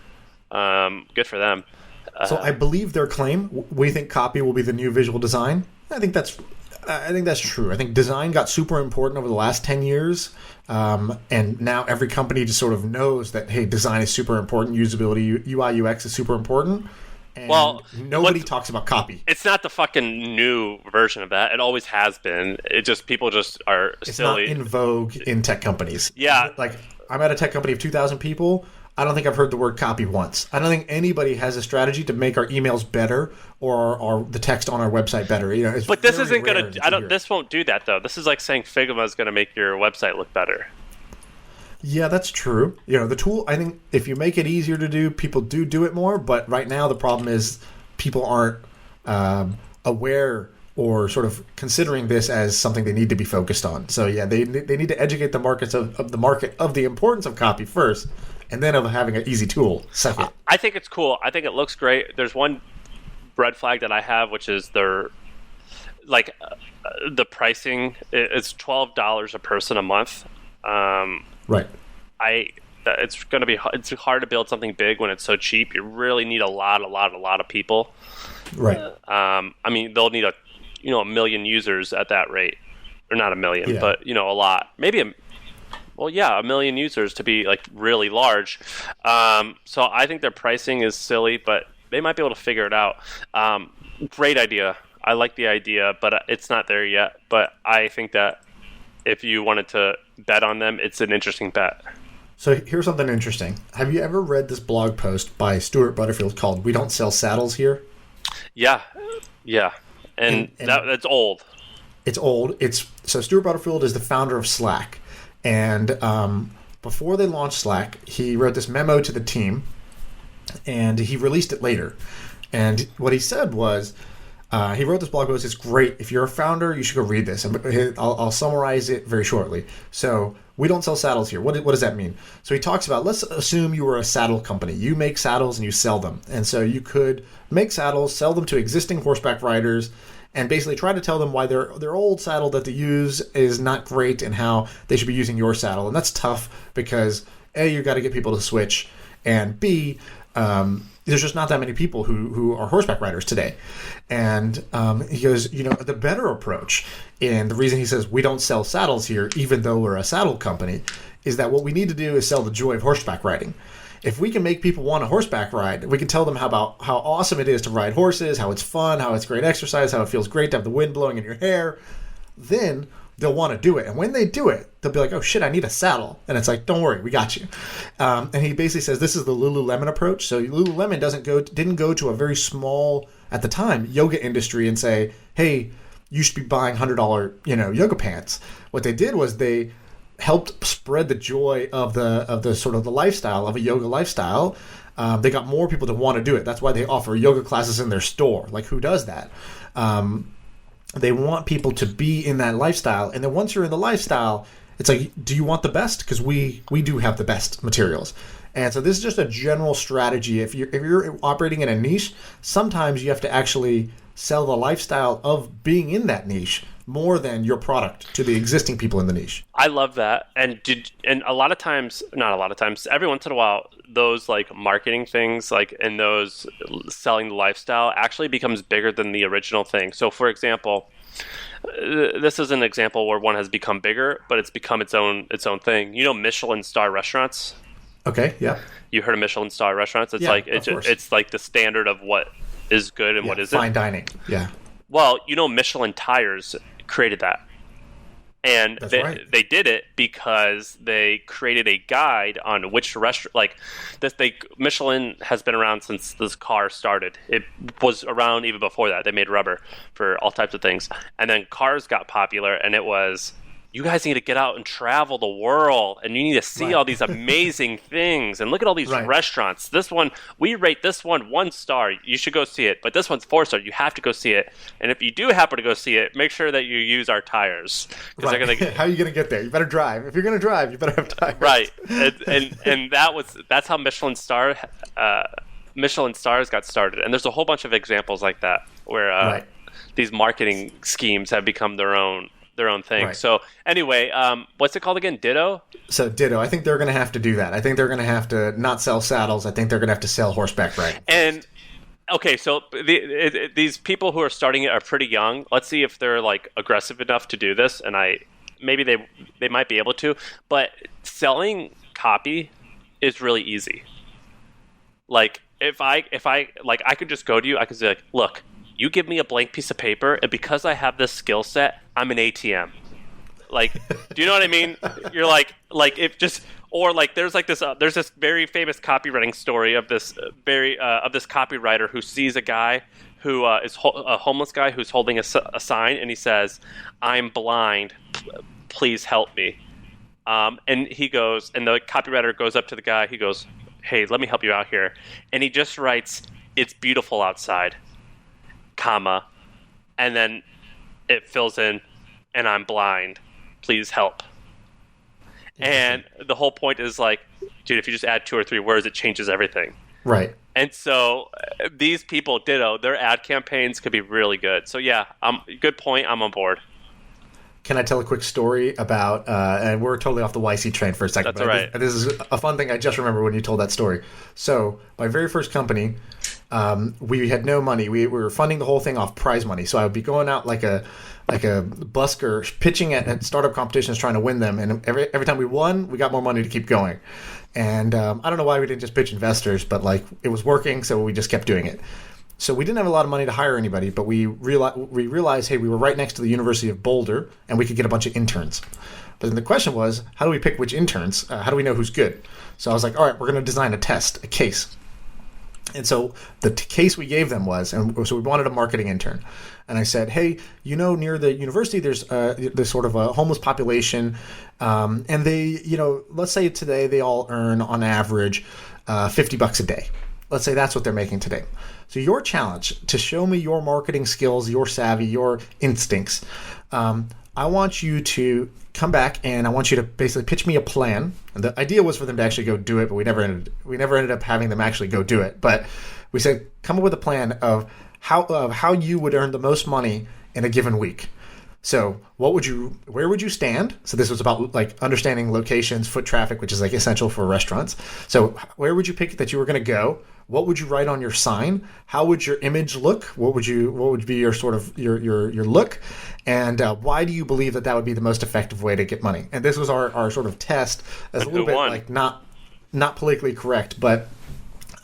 Speaker 1: Good for them.
Speaker 3: So I believe their claim. We think copy will be the new visual design. I think that's true. I think design got super important over the last 10 years. And now every company just sort of knows that, hey, design is super important. Usability, UI, UX is super important. And nobody talks about copy.
Speaker 1: It's not the fucking new version of that. It always has been. It just, people just are
Speaker 3: it's
Speaker 1: silly.
Speaker 3: It's not in vogue in tech companies.
Speaker 1: Yeah.
Speaker 3: Like, I'm at a tech company of 2,000 people. I don't think I've heard the word copy once. I don't think anybody has a strategy to make our emails better or the text on our website better. You know,
Speaker 1: but this isn't going to. This won't do that though. This is like saying Figma is going to make your website look better.
Speaker 3: Yeah, that's true. You know, the tool, I think if you make it easier to do, people do it more. But right now the problem is people aren't aware or sort of considering this as something they need to be focused on. So yeah, they need to educate the markets of the market of the importance of copy first, and then of having an easy tool second.
Speaker 1: I think it's cool. I think it looks great. There's one red flag that I have, which is the pricing. It's $12 a person a month.
Speaker 3: Right.
Speaker 1: It's going to be. It's hard to build something big when it's so cheap. You really need a lot of people.
Speaker 3: Right.
Speaker 1: I mean, they'll need a million users at that rate, or not a million, but a lot. Maybe a million users to be like really large. So I think their pricing is silly, but they might be able to figure it out. Great idea. I like the idea, but it's not there yet. But I think that if you wanted to bet on them, it's an interesting bet.
Speaker 3: So here's something interesting. Have you ever read this blog post by Stuart Butterfield called "We Don't Sell Saddles Here"?
Speaker 1: Yeah. And that's old.
Speaker 3: It's old. So Stuart Butterfield is the founder of Slack. And before they launched Slack, he wrote this memo to the team, and he released it later. And what he said was, he wrote this blog post. It's great. If you're a founder, you should go read this. And I'll summarize it very shortly. So we don't sell saddles here. What does that mean? So he talks about, let's assume you were a saddle company. You make saddles and you sell them. And so you could make saddles, sell them to existing horseback riders, and basically try to tell them why their old saddle that they use is not great and how they should be using your saddle. And that's tough because A, you got to get people to switch, and B, there's just not that many people who are horseback riders today. And he goes, the better approach, and the reason he says we don't sell saddles here, even though we're a saddle company, is that what we need to do is sell the joy of horseback riding. If we can make people want a horseback ride, we can tell them how awesome it is to ride horses, how it's fun, how it's great exercise, how it feels great to have the wind blowing in your hair, then they'll want to do it. And when they do it, they'll be like, oh shit, I need a saddle. And it's like, don't worry, we got you. And he basically says this is the Lululemon approach. So Lululemon didn't go to a very small, at the time, yoga industry and say, hey, you should be buying $100, yoga pants. What they did was they helped spread the joy of the sort of the lifestyle of a yoga lifestyle. They got more people to want to do it. That's why they offer yoga classes in their store. Like, who does that? They want people to be in that lifestyle. And then once you're in the lifestyle, it's like, do you want the best? Because we do have the best materials. And so this is just a general strategy. If you're operating in a niche, sometimes you have to actually sell the lifestyle of being in that niche more than your product to the existing people in the niche.
Speaker 1: I love that. And a lot of times, not a lot of times, every once in a while, those like marketing things, like in those selling the lifestyle, actually becomes bigger than the original thing. So for example, this is an example where one has become bigger, but it's become its own thing. Michelin star restaurants?
Speaker 3: Okay, yeah.
Speaker 1: You heard of Michelin star restaurants? It's it's like the standard of what is good and what isn't.
Speaker 3: Fine dining. Yeah.
Speaker 1: Well, Michelin tires created that. And they did it because they created a guide on which restaurant, like this. Michelin has been around since this car started. It was around even before that. They made rubber for all types of things, and then cars got popular, and it was you guys need to get out and travel the world, and you need to see all these amazing things, and look at all these restaurants. This one, we rate this one star. You should go see it. But this one's 4 star. You have to go see it. And if you do happen to go see it, make sure that you use our tires.
Speaker 3: Right. How are you going to get there? You better drive. If you're going to drive, you better have tires.
Speaker 1: Right. And that's how Michelin stars got started. And there's a whole bunch of examples like that where these marketing schemes have become their own thing. Right. So anyway, what's it called again? Ditto?
Speaker 3: So Ditto. I think they're going to have to do that. I think they're going to have to not sell saddles. I think they're going to have to sell horseback riding.
Speaker 1: And okay, so these people who are starting it are pretty young. Let's see if they're like aggressive enough to do this. And maybe they might be able to. But selling copy is really easy. Like if I could just go to you, I could say like, look, you give me a blank piece of paper, and because I have this skill set, I'm an ATM. Like, do you know what I mean? You're like if just, or like there's this very famous copywriting story of this this copywriter who sees a guy who is a homeless guy who's holding a sign, and he says, "I'm blind, please help me." And he goes, and the copywriter goes up to the guy. He goes, "Hey, let me help you out here," and he just writes, "It's beautiful outside, comma," and then it fills in, "and I'm blind, please help." And the whole point is like, dude, if you just add 2 or 3 words, it changes everything.
Speaker 3: Right.
Speaker 1: And so these people, Ditto, their ad campaigns could be really good. So yeah, good point. I'm on board.
Speaker 3: Can I tell a quick story about, and we're totally off the YC train for a second.
Speaker 1: That's all right.
Speaker 3: This is a fun thing I just remember when you told that story. So my very first company, we had no money. We were funding the whole thing off prize money. So I would be going out like a busker, pitching at startup competitions, trying to win them. And every time we won, we got more money to keep going. And I don't know why we didn't just pitch investors, but like it was working, so we just kept doing it. So we didn't have a lot of money to hire anybody, but we realized, hey, we were right next to the University of Boulder, and we could get a bunch of interns. But then the question was, how do we pick which interns? How do we know who's good? So I was like, all right, we're going to design a test, a case. And so the case we gave them was, and so we wanted a marketing intern. And I said, hey, near the university, there's sort of a homeless population. And they, let's say today they all earn on average $50 a day. Let's say that's what they're making today. So your challenge to show me your marketing skills, your savvy, your instincts. I want you to come back and I want you to basically pitch me a plan. And the idea was for them to actually go do it, but we never ended up having them actually go do it. But we said, come up with a plan of how you would earn the most money in a given week. So where would you stand? So this was about like understanding locations, foot traffic, which is like essential for restaurants. So where would you pick that you were going to go? What would you write on your sign? How would your image look? What would be your sort of your look? And why do you believe that would be the most effective way to get money? And this was our sort of test as a little bit like not politically correct, but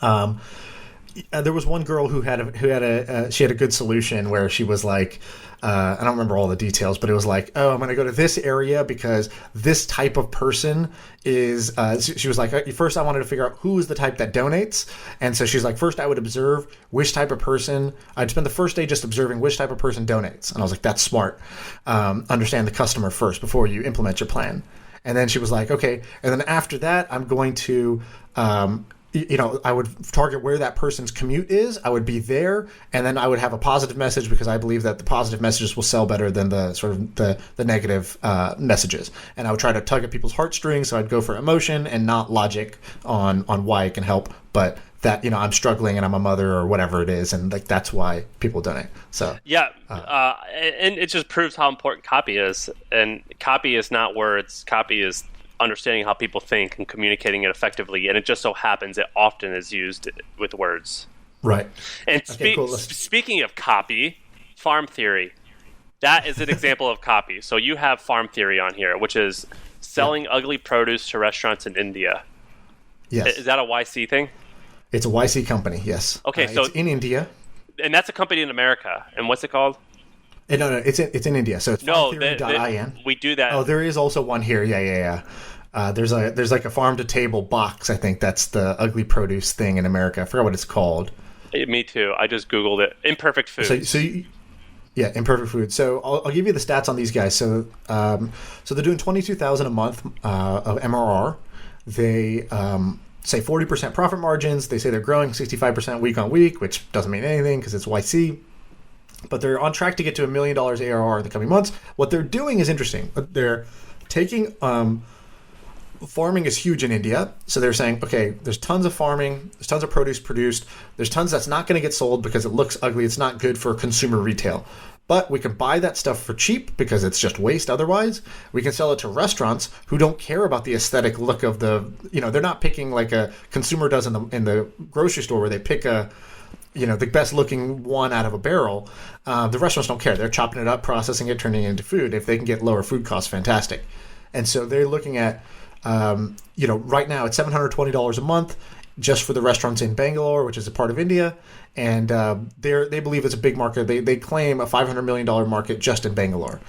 Speaker 3: there was one girl who had a good solution where she was like, I don't remember all the details, but it was like, oh, I'm going to go to this area because this type of person is, she was like, first I wanted to figure out who is the type that donates. And so she's like, first I would observe which type of person, I'd spend the first day just observing which type of person donates. And I was like, that's smart. Understand the customer first before you implement your plan. And then she was like, okay. And then after that, I'm going to, I would target where that person's commute is. I would be there, and then I would have a positive message because I believe that the positive messages will sell better than the sort of the negative messages. And I would try to tug at people's heartstrings, so I'd go for emotion and not logic on why it can help, but that I'm struggling and I'm a mother or whatever it is, and like that's why people donate. So
Speaker 1: yeah, and it just proves how important copy is. And copy is not words. Copy is understanding how people think and communicating it effectively, and it just so happens it often is used with words.
Speaker 3: Right.
Speaker 1: And speaking of copy, farm theory, that is an example of copy. So you have farm theory on here, which is selling ugly produce to restaurants in India.
Speaker 3: Yes.
Speaker 1: Is that a YC thing?
Speaker 3: It's a YC company, yes.
Speaker 1: Okay, so
Speaker 3: it's in India.
Speaker 1: And that's a company in America. And what's it called?
Speaker 3: No, it's in India. So it's farmtheory.in.
Speaker 1: We do that.
Speaker 3: Oh, there is also one here. Yeah. There's like a farm to table box. I think that's the ugly produce thing in America. I forgot what it's called.
Speaker 1: Me too. I just Googled it. Imperfect food.
Speaker 3: Yeah, Imperfect Food. So I'll give you the stats on these guys. So so they're doing 22,000 a month of MRR. They say 40% profit margins. They say they're growing 65% week on week, which doesn't mean anything because it's YC. But they're on track to get to $1 million ARR in the coming months. What they're doing is interesting. They're taking farming is huge in India. So they're saying, okay, there's tons of farming, there's tons of produce produced, there's tons that's not going to get sold because it looks ugly, it's not good for consumer retail. But we can buy that stuff for cheap because it's just waste otherwise. We can sell it to restaurants who don't care about the aesthetic look of the, they're not picking like a consumer does in the grocery store where they pick the best looking one out of a barrel. The restaurants don't care. They're chopping it up, processing it, turning it into food. If they can get lower food costs, fantastic. And so they're looking at, right now it's $720 a month just for the restaurants in Bangalore, which is a part of India. And they believe it's a big market. They claim a $500 million market just in Bangalore,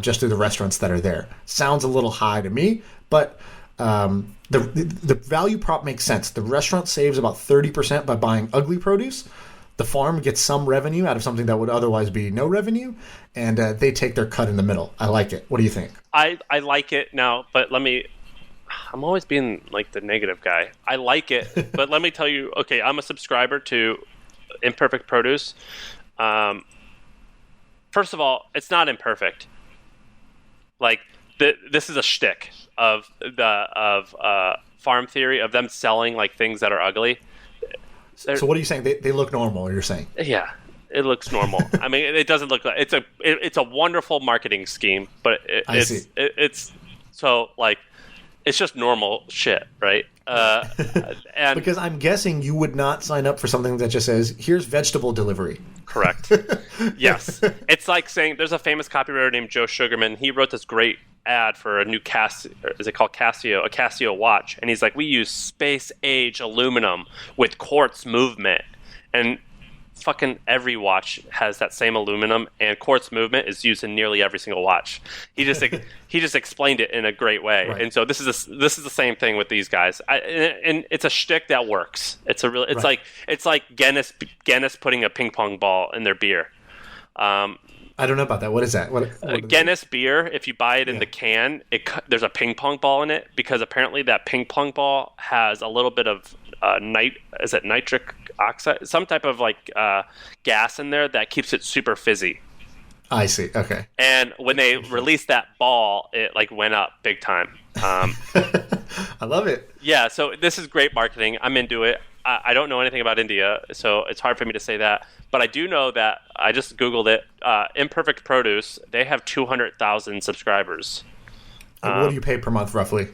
Speaker 3: just through the restaurants that are there. Sounds a little high to me, but the value prop makes sense. The restaurant saves about 30% by buying ugly produce. The farm gets some revenue out of something that would otherwise be no revenue, and they take their cut in the middle. I like it. What do you think?
Speaker 1: I like it now, but I'm always being like the negative guy. I like it, but let me tell you, okay, I'm a subscriber to Imperfect Produce. First of all, it's not imperfect. Like this is a shtick of farm theory of them selling like things that are ugly.
Speaker 3: So what are you saying? They look normal, you're saying?
Speaker 1: Yeah, it looks normal. I mean, it doesn't look like it's a wonderful marketing scheme, but it's so like it's just normal shit, right? And
Speaker 3: because I'm guessing you would not sign up for something that just says, "Here's vegetable delivery."
Speaker 1: Correct. Yes, it's like saying there's a famous copywriter named Joe Sugarman. He wrote this great ad for a new is it called Casio? A Casio watch, and he's like, "We use space age aluminum with quartz movement," and fucking every watch has that same aluminum, and quartz movement is used in nearly every single watch. He just explained it in a great way, right. And so this is the same thing with these guys, and it's a shtick that works. It's right. It's like Guinness putting a ping pong ball in their beer.
Speaker 3: I don't know about that. What is that? What
Speaker 1: Guinness beer, if you buy it in the can, there's a ping pong ball in it because apparently that ping pong ball has a little bit of nitric oxide, some type of like gas in there that keeps it super fizzy.
Speaker 3: I see. Okay.
Speaker 1: And when they released that ball, it like went up big time.
Speaker 3: I love it.
Speaker 1: Yeah. So this is great marketing. I'm into it. I don't know anything about India, so it's hard for me to say that. But I do know that I just Googled it. Imperfect Produce, they have 200,000 subscribers.
Speaker 3: What do you pay per month, roughly?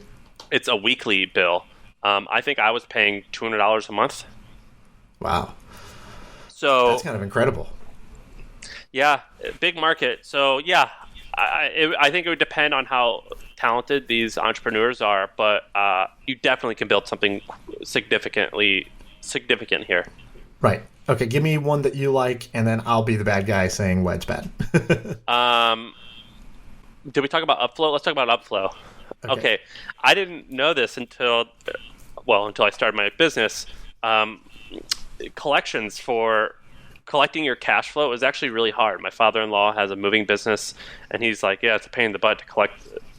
Speaker 1: It's a weekly bill. I think I was paying $200 a month.
Speaker 3: Wow.
Speaker 1: So
Speaker 3: that's kind of incredible.
Speaker 1: Yeah, big market. So yeah, I think it would depend on how talented these entrepreneurs are, but you definitely can build something significant here.
Speaker 3: Right. Okay, give me one that you like, and then I'll be the bad guy saying what's bad.
Speaker 1: Did we talk about Upflow? Let's talk about Upflow. Okay. I didn't know this until I started my business. Collections for collecting your cash flow is actually really hard. My father-in-law has a moving business, and he's like, yeah, it's a pain in the butt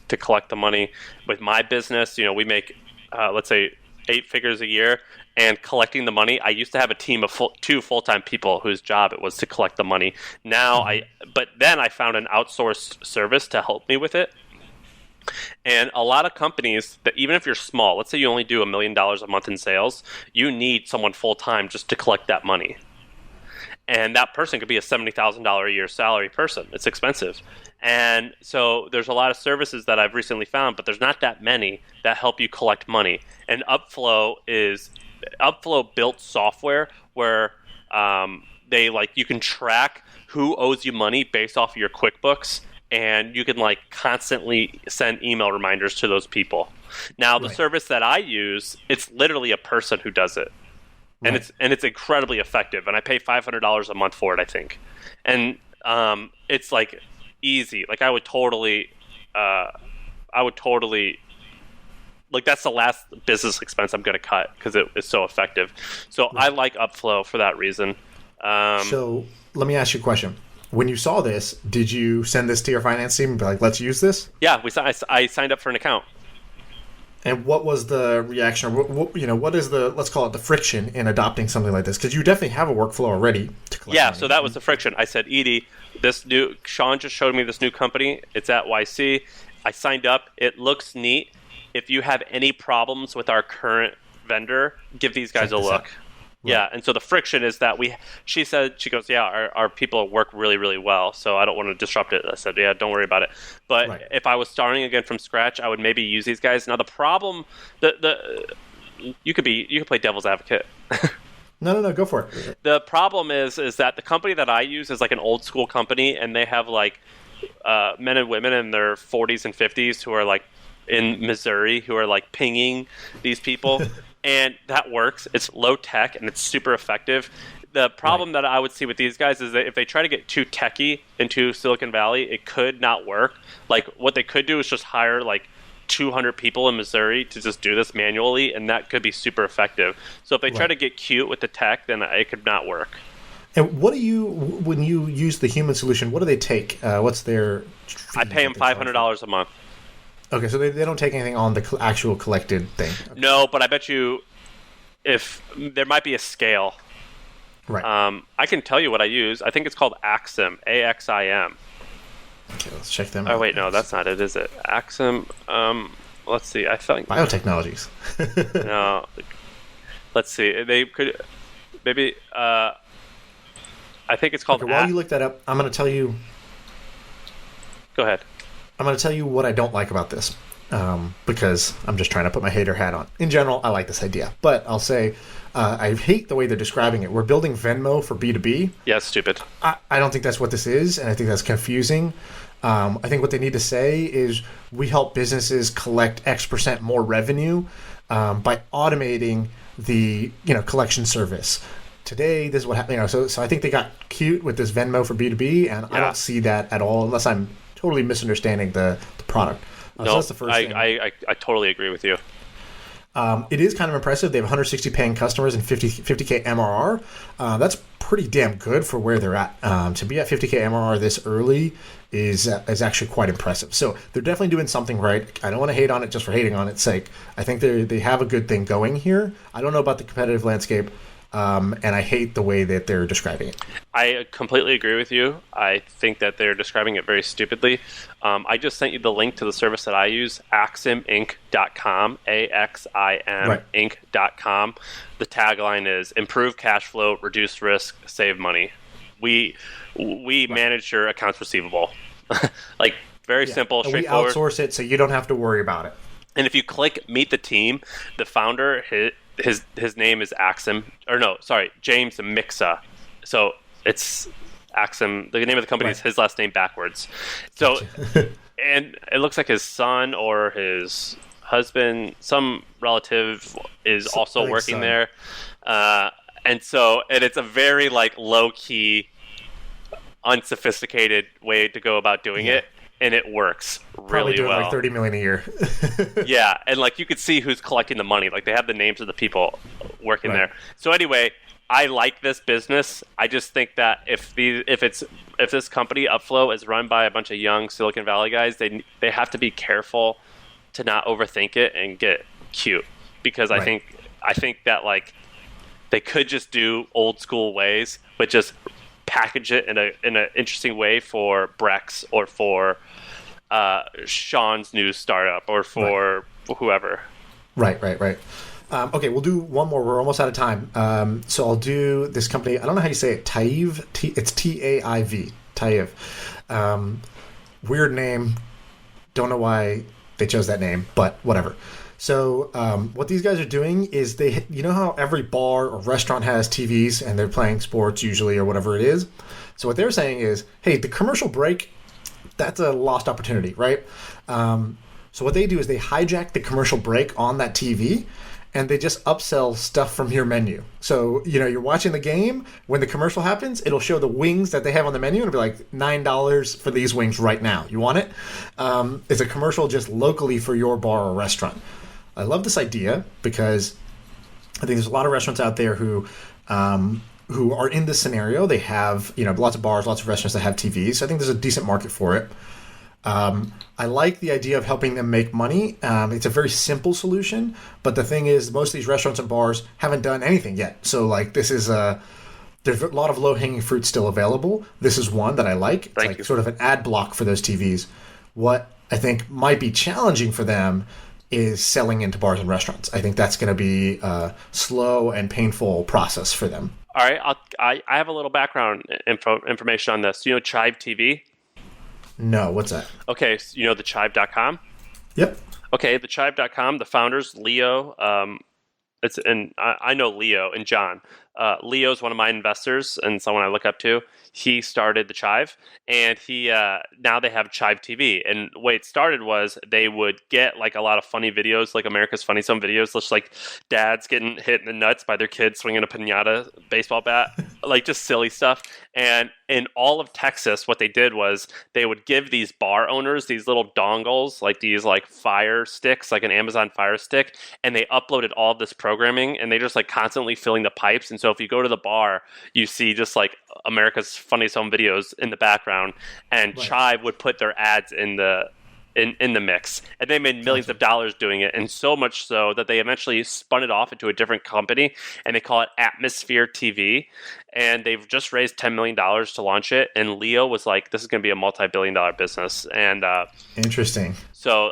Speaker 1: to collect the money. With my business, we make, let's say, 8 figures a year, and collecting the money, I used to have a team of 2 full-time people whose job it was to collect the money. Now but then I found an outsourced service to help me with it. And a lot of companies that even if you're small, let's say you only do $1 million a month in sales, you need someone full-time just to collect that money. And that person could be a $70,000 a year salary person. It's expensive. And so there's a lot of services that I've recently found, but there's not that many that help you collect money. And Upflow built software where you can track who owes you money based off of your QuickBooks, and you can constantly send email reminders to those people. Now the service that I use, it's literally a person who does it. And it's incredibly effective, and I pay $500 a month for it, I think. And it's easy. I would totally that's the last business expense I'm going to cut because it is so effective. So I like Upflow for that reason.
Speaker 3: So let me ask you a question. when you saw this, did you send this to your finance team and be like, let's use this?
Speaker 1: Yeah, I signed up for an account.
Speaker 3: And what was the reaction? Or what is the, let's call it the friction in adopting something like this? Because you definitely have a workflow already to collect money.
Speaker 1: So that was the friction. I said, Edie, Sean just showed me this new company. It's at YC. I signed up. It looks neat. If you have any problems with our current vendor, give these guys a look. Right. Yeah, and so the friction is that she goes, yeah, our people work really, really well, so I don't want to disrupt it. I said, yeah, don't worry about it. But if I was starting again from scratch, I would maybe use these guys. Now the problem, you could play devil's advocate.
Speaker 3: No, go for it.
Speaker 1: The problem is that the company that I use is like an old school company, and they have like men and women in their 40s and 50s who are like in Missouri who are like pinging these people. And that works. It's low tech and it's super effective. The problem that I would see with these guys is that if they try to get too techy into Silicon Valley, it could not work. Like what they could do is just hire like 200 people in Missouri to just do this manually, and that could be super effective. So if they try to get cute with the tech, then it could not work.
Speaker 3: And when you use the human solution, what do they take? What's their fee?
Speaker 1: I pay them $500 a month.
Speaker 3: Okay, so they don't take anything on the actual collected thing. Okay.
Speaker 1: No, but I bet you if there might be a scale.
Speaker 3: Right.
Speaker 1: I can tell you what I use. I think it's called Axim, AXIM.
Speaker 3: Okay, let's check them out.
Speaker 1: Oh, wait, no, that's not it, is it? Axim, let's see. I think
Speaker 3: biotechnologies.
Speaker 1: No. Let's see. They could maybe I think it's called
Speaker 3: while you look that up, I'm going to tell you.
Speaker 1: Go ahead.
Speaker 3: I'm going to tell you what I don't like about this, because I'm just trying to put my hater hat on. In general, I like this idea, but I'll say I hate the way they're describing it. We're building Venmo for B2B.
Speaker 1: Yeah, it's stupid.
Speaker 3: I don't think that's what this is, and I think that's confusing. I think what they need to say is we help businesses collect X% more revenue by automating the collection service. Today, this is what happened. So I think they got cute with this Venmo for B2B, and I don't see that at all unless I'm totally misunderstanding the product.
Speaker 1: No,
Speaker 3: so that's the first thing.
Speaker 1: I totally agree with you.
Speaker 3: It is kind of impressive. They have 160 paying customers and 50K MRR. That's pretty damn good for where they're at. To be at 50K MRR this early is actually quite impressive. So they're definitely doing something right. I don't want to hate on it just for hating on its sake. I think they have a good thing going here. I don't know about the competitive landscape. And I hate the way that they're describing it. I
Speaker 1: completely agree with you. I think that they're describing it very stupidly. I just sent you the link to the service that I use, aximinc.com, AXIM Inc.com. The tagline is improve cash flow, reduce risk, save money. We manage your accounts receivable. Like very simple, straightforward.
Speaker 3: We outsource it so you don't have to worry about it.
Speaker 1: And if you click meet the team, the founder, his name is James Mixa. So it's Axim. The name of the company is his last name backwards. So, and it looks like his son or his husband, some relative, is also working there. And it's a very like low key, unsophisticated way to go about doing it. And it works really
Speaker 3: doing
Speaker 1: well.
Speaker 3: Like $30 million a year.
Speaker 1: Yeah, and like you could see who's collecting the money. Like they have the names of the people working there. So anyway, I like this business. I just think that if this company Upflow is run by a bunch of young Silicon Valley guys, they have to be careful to not overthink it and get cute, because I think that like they could just do old school ways, but just package it in an interesting way for Brex or for Sean's new startup or for whoever. Right.
Speaker 3: Okay, we'll do one more. We're almost out of time. So I'll do this company. I don't know how you say it. Taiv. It's Taiv. Taiv. Weird name. Don't know why they chose that name, but whatever. So what these guys are doing is you know how every bar or restaurant has TVs and they're playing sports usually or whatever it is? So what they're saying is, hey, the commercial break, that's a lost opportunity, right? So what they do is they hijack the commercial break on that TV and they just upsell stuff from your menu. So, you're watching the game. When the commercial happens, it'll show the wings that they have on the menu and it'll be like $9 for these wings right now. You want it? It's a commercial just locally for your bar or restaurant. I love this idea because I think there's a lot of restaurants out there who who are in this scenario. They have, lots of bars, lots of restaurants that have TVs. So I think there's a decent market for it. I like the idea of helping them make money. It's a very simple solution, but the thing is, most of these restaurants and bars haven't done anything yet. So like there's a lot of low-hanging fruit still available. This is one that I like. It's like sort of an ad block for those TVs. What I think might be challenging for them is selling into bars and restaurants. I think that's going to be a slow and painful process for them.
Speaker 1: All right, I have a little background information on this. You know Chive TV?
Speaker 3: No, what's that?
Speaker 1: Okay, so you know the Chive.com?
Speaker 3: Yep.
Speaker 1: Okay, the Chive.com, the founders, Leo, I know Leo and John. Leo's one of my investors and someone I look up to. He started the Chive, and now they have Chive TV. And the way it started was they would get like a lot of funny videos, like America's Funny Some videos, just like dads getting hit in the nuts by their kids swinging a piñata baseball bat, like just silly stuff. And in all of Texas, what they did was they would give these bar owners these little dongles, like these like Fire Sticks, like an Amazon Fire Stick, and they uploaded all of this programming, and they just like constantly filling the pipes. And so if you go to the bar, you see just like America's Funniest Home Videos in the background, and right. Chive would put their ads in the mix, and they made millions of dollars doing it, and so much so that they eventually spun it off into a different company, and they call it Atmosphere TV, and they've just raised $10 million to launch it, and Leo was like, this is going to be a multi-billion-dollar business, and
Speaker 3: interesting.
Speaker 1: So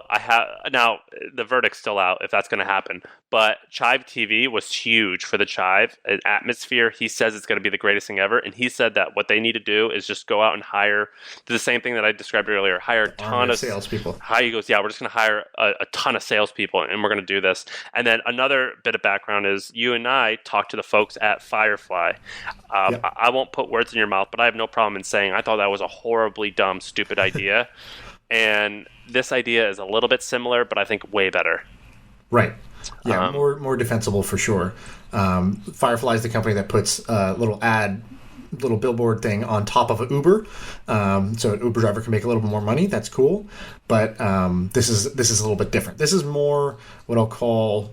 Speaker 1: now the verdict's still out if that's going to happen. But Chive TV was huge for the Chive. Atmosphere, he says it's going to be the greatest thing ever. And he said that what they need to do is just go out and hire the same thing that I described earlier. Hire a ton of salespeople. He goes, yeah, we're just going to hire a ton of salespeople, and we're going to do this. And then another bit of background is you and I talked to the folks at Firefly. Yep. I won't put words in your mouth, but I have no problem in saying I thought that was a horribly dumb, stupid idea. And this idea is a little bit similar, but I think way better.
Speaker 3: Right. Yeah, more defensible for sure. Firefly is the company that puts a little billboard thing on top of an Uber, so an Uber driver can make a little bit more money. That's cool, but this is a little bit different. This is more what I'll call.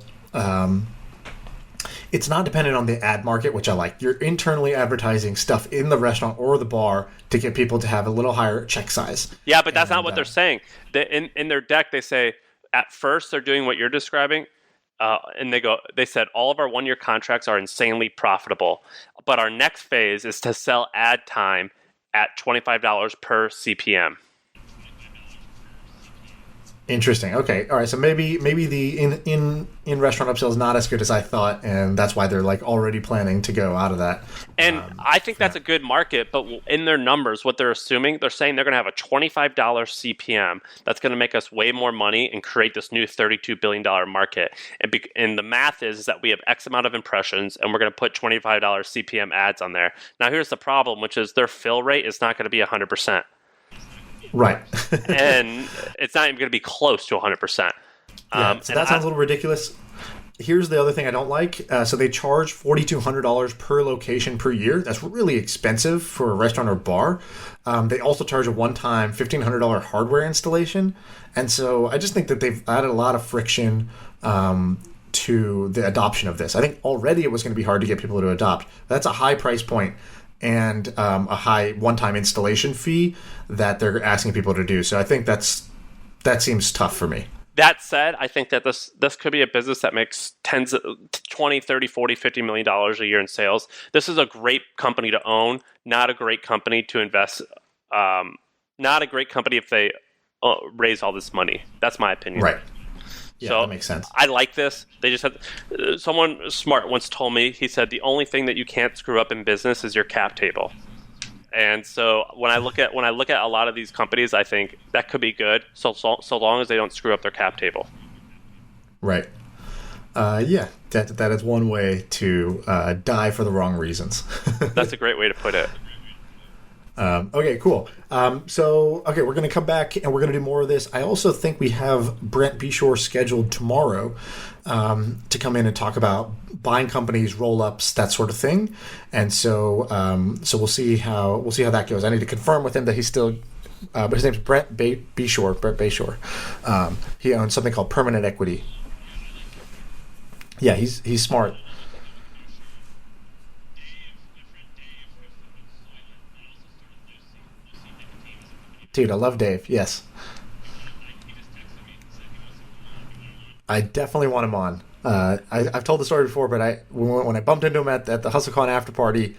Speaker 3: It's not dependent on the ad market, which I like. You're internally advertising stuff in the restaurant or the bar to get people to have a little higher check size.
Speaker 1: Yeah, but that's not what they're saying. In their deck, they say at first they're doing what you're describing, and they said all of our 1-year contracts are insanely profitable, but our next phase is to sell ad time at $25 per CPM.
Speaker 3: Interesting. Okay. All right. So maybe the in restaurant upsell is not as good as I thought, and that's why they're like already planning to go out of that.
Speaker 1: And I think that's a good market, but in their numbers, what they're assuming, they're saying they're going to have a $25 CPM that's going to make us way more money and create this new $32 billion market. And the math is that we have X amount of impressions, and we're going to put $25 CPM ads on there. Now, here's the problem, which is their fill rate is not going to be 100%.
Speaker 3: Right.
Speaker 1: And it's not even going to be close to 100%.
Speaker 3: Yeah, so that sounds a little ridiculous. Here's the other thing I don't like. So they charge $4,200 per location per year. That's really expensive for a restaurant or bar. They also charge a one-time $1,500 hardware installation. And so I just think that they've added a lot of friction to the adoption of this. I think already it was going to be hard to get people to adopt. That's a high price point and a high one-time installation fee that they're asking people to do. So I think that seems tough for me.
Speaker 1: That said, I think that this could be a business that makes 20, 30, 40, $50 million a year in sales. This is a great company to own, not a great company to invest, not a great company if they raise all this money. That's my opinion.
Speaker 3: Right. Yeah,
Speaker 1: so
Speaker 3: that makes sense.
Speaker 1: I like this. They just had someone smart once told me, he said, the only thing that you can't screw up in business is your cap table. And so when I look at a lot of these companies, I think that could be good so long as they don't screw up their cap table.
Speaker 3: Right. Yeah, that is one way to die for the wrong reasons.
Speaker 1: That's a great way to put it.
Speaker 3: Okay, cool. We're going to come back and we're going to do more of this. I also think we have Brent Beshore scheduled tomorrow to come in and talk about buying companies, roll-ups, that sort of thing. And so we'll see how that goes. I need to confirm with him that he's still. But his name's Brent Beshore. Brent Beshore. He owns something called Permanent Equity. Yeah, he's smart. Dude, I love Dave. Yes. I definitely want him on. I've told the story before, but when I bumped into him at the HustleCon after party,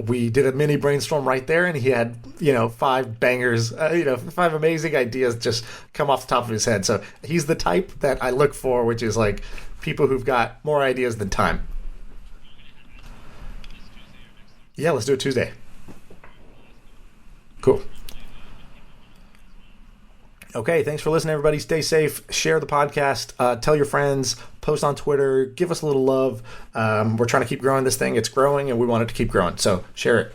Speaker 3: we did a mini brainstorm right there, and he had 5 bangers, 5 amazing ideas just come off the top of his head. So he's the type that I look for, which is like people who've got more ideas than time. Yeah, let's do it Tuesday. Cool. Okay, thanks for listening, everybody. Stay safe. Share the podcast. Tell your friends. Post on Twitter. Give us a little love. We're trying to keep growing this thing. It's growing, and we want it to keep growing. So share it.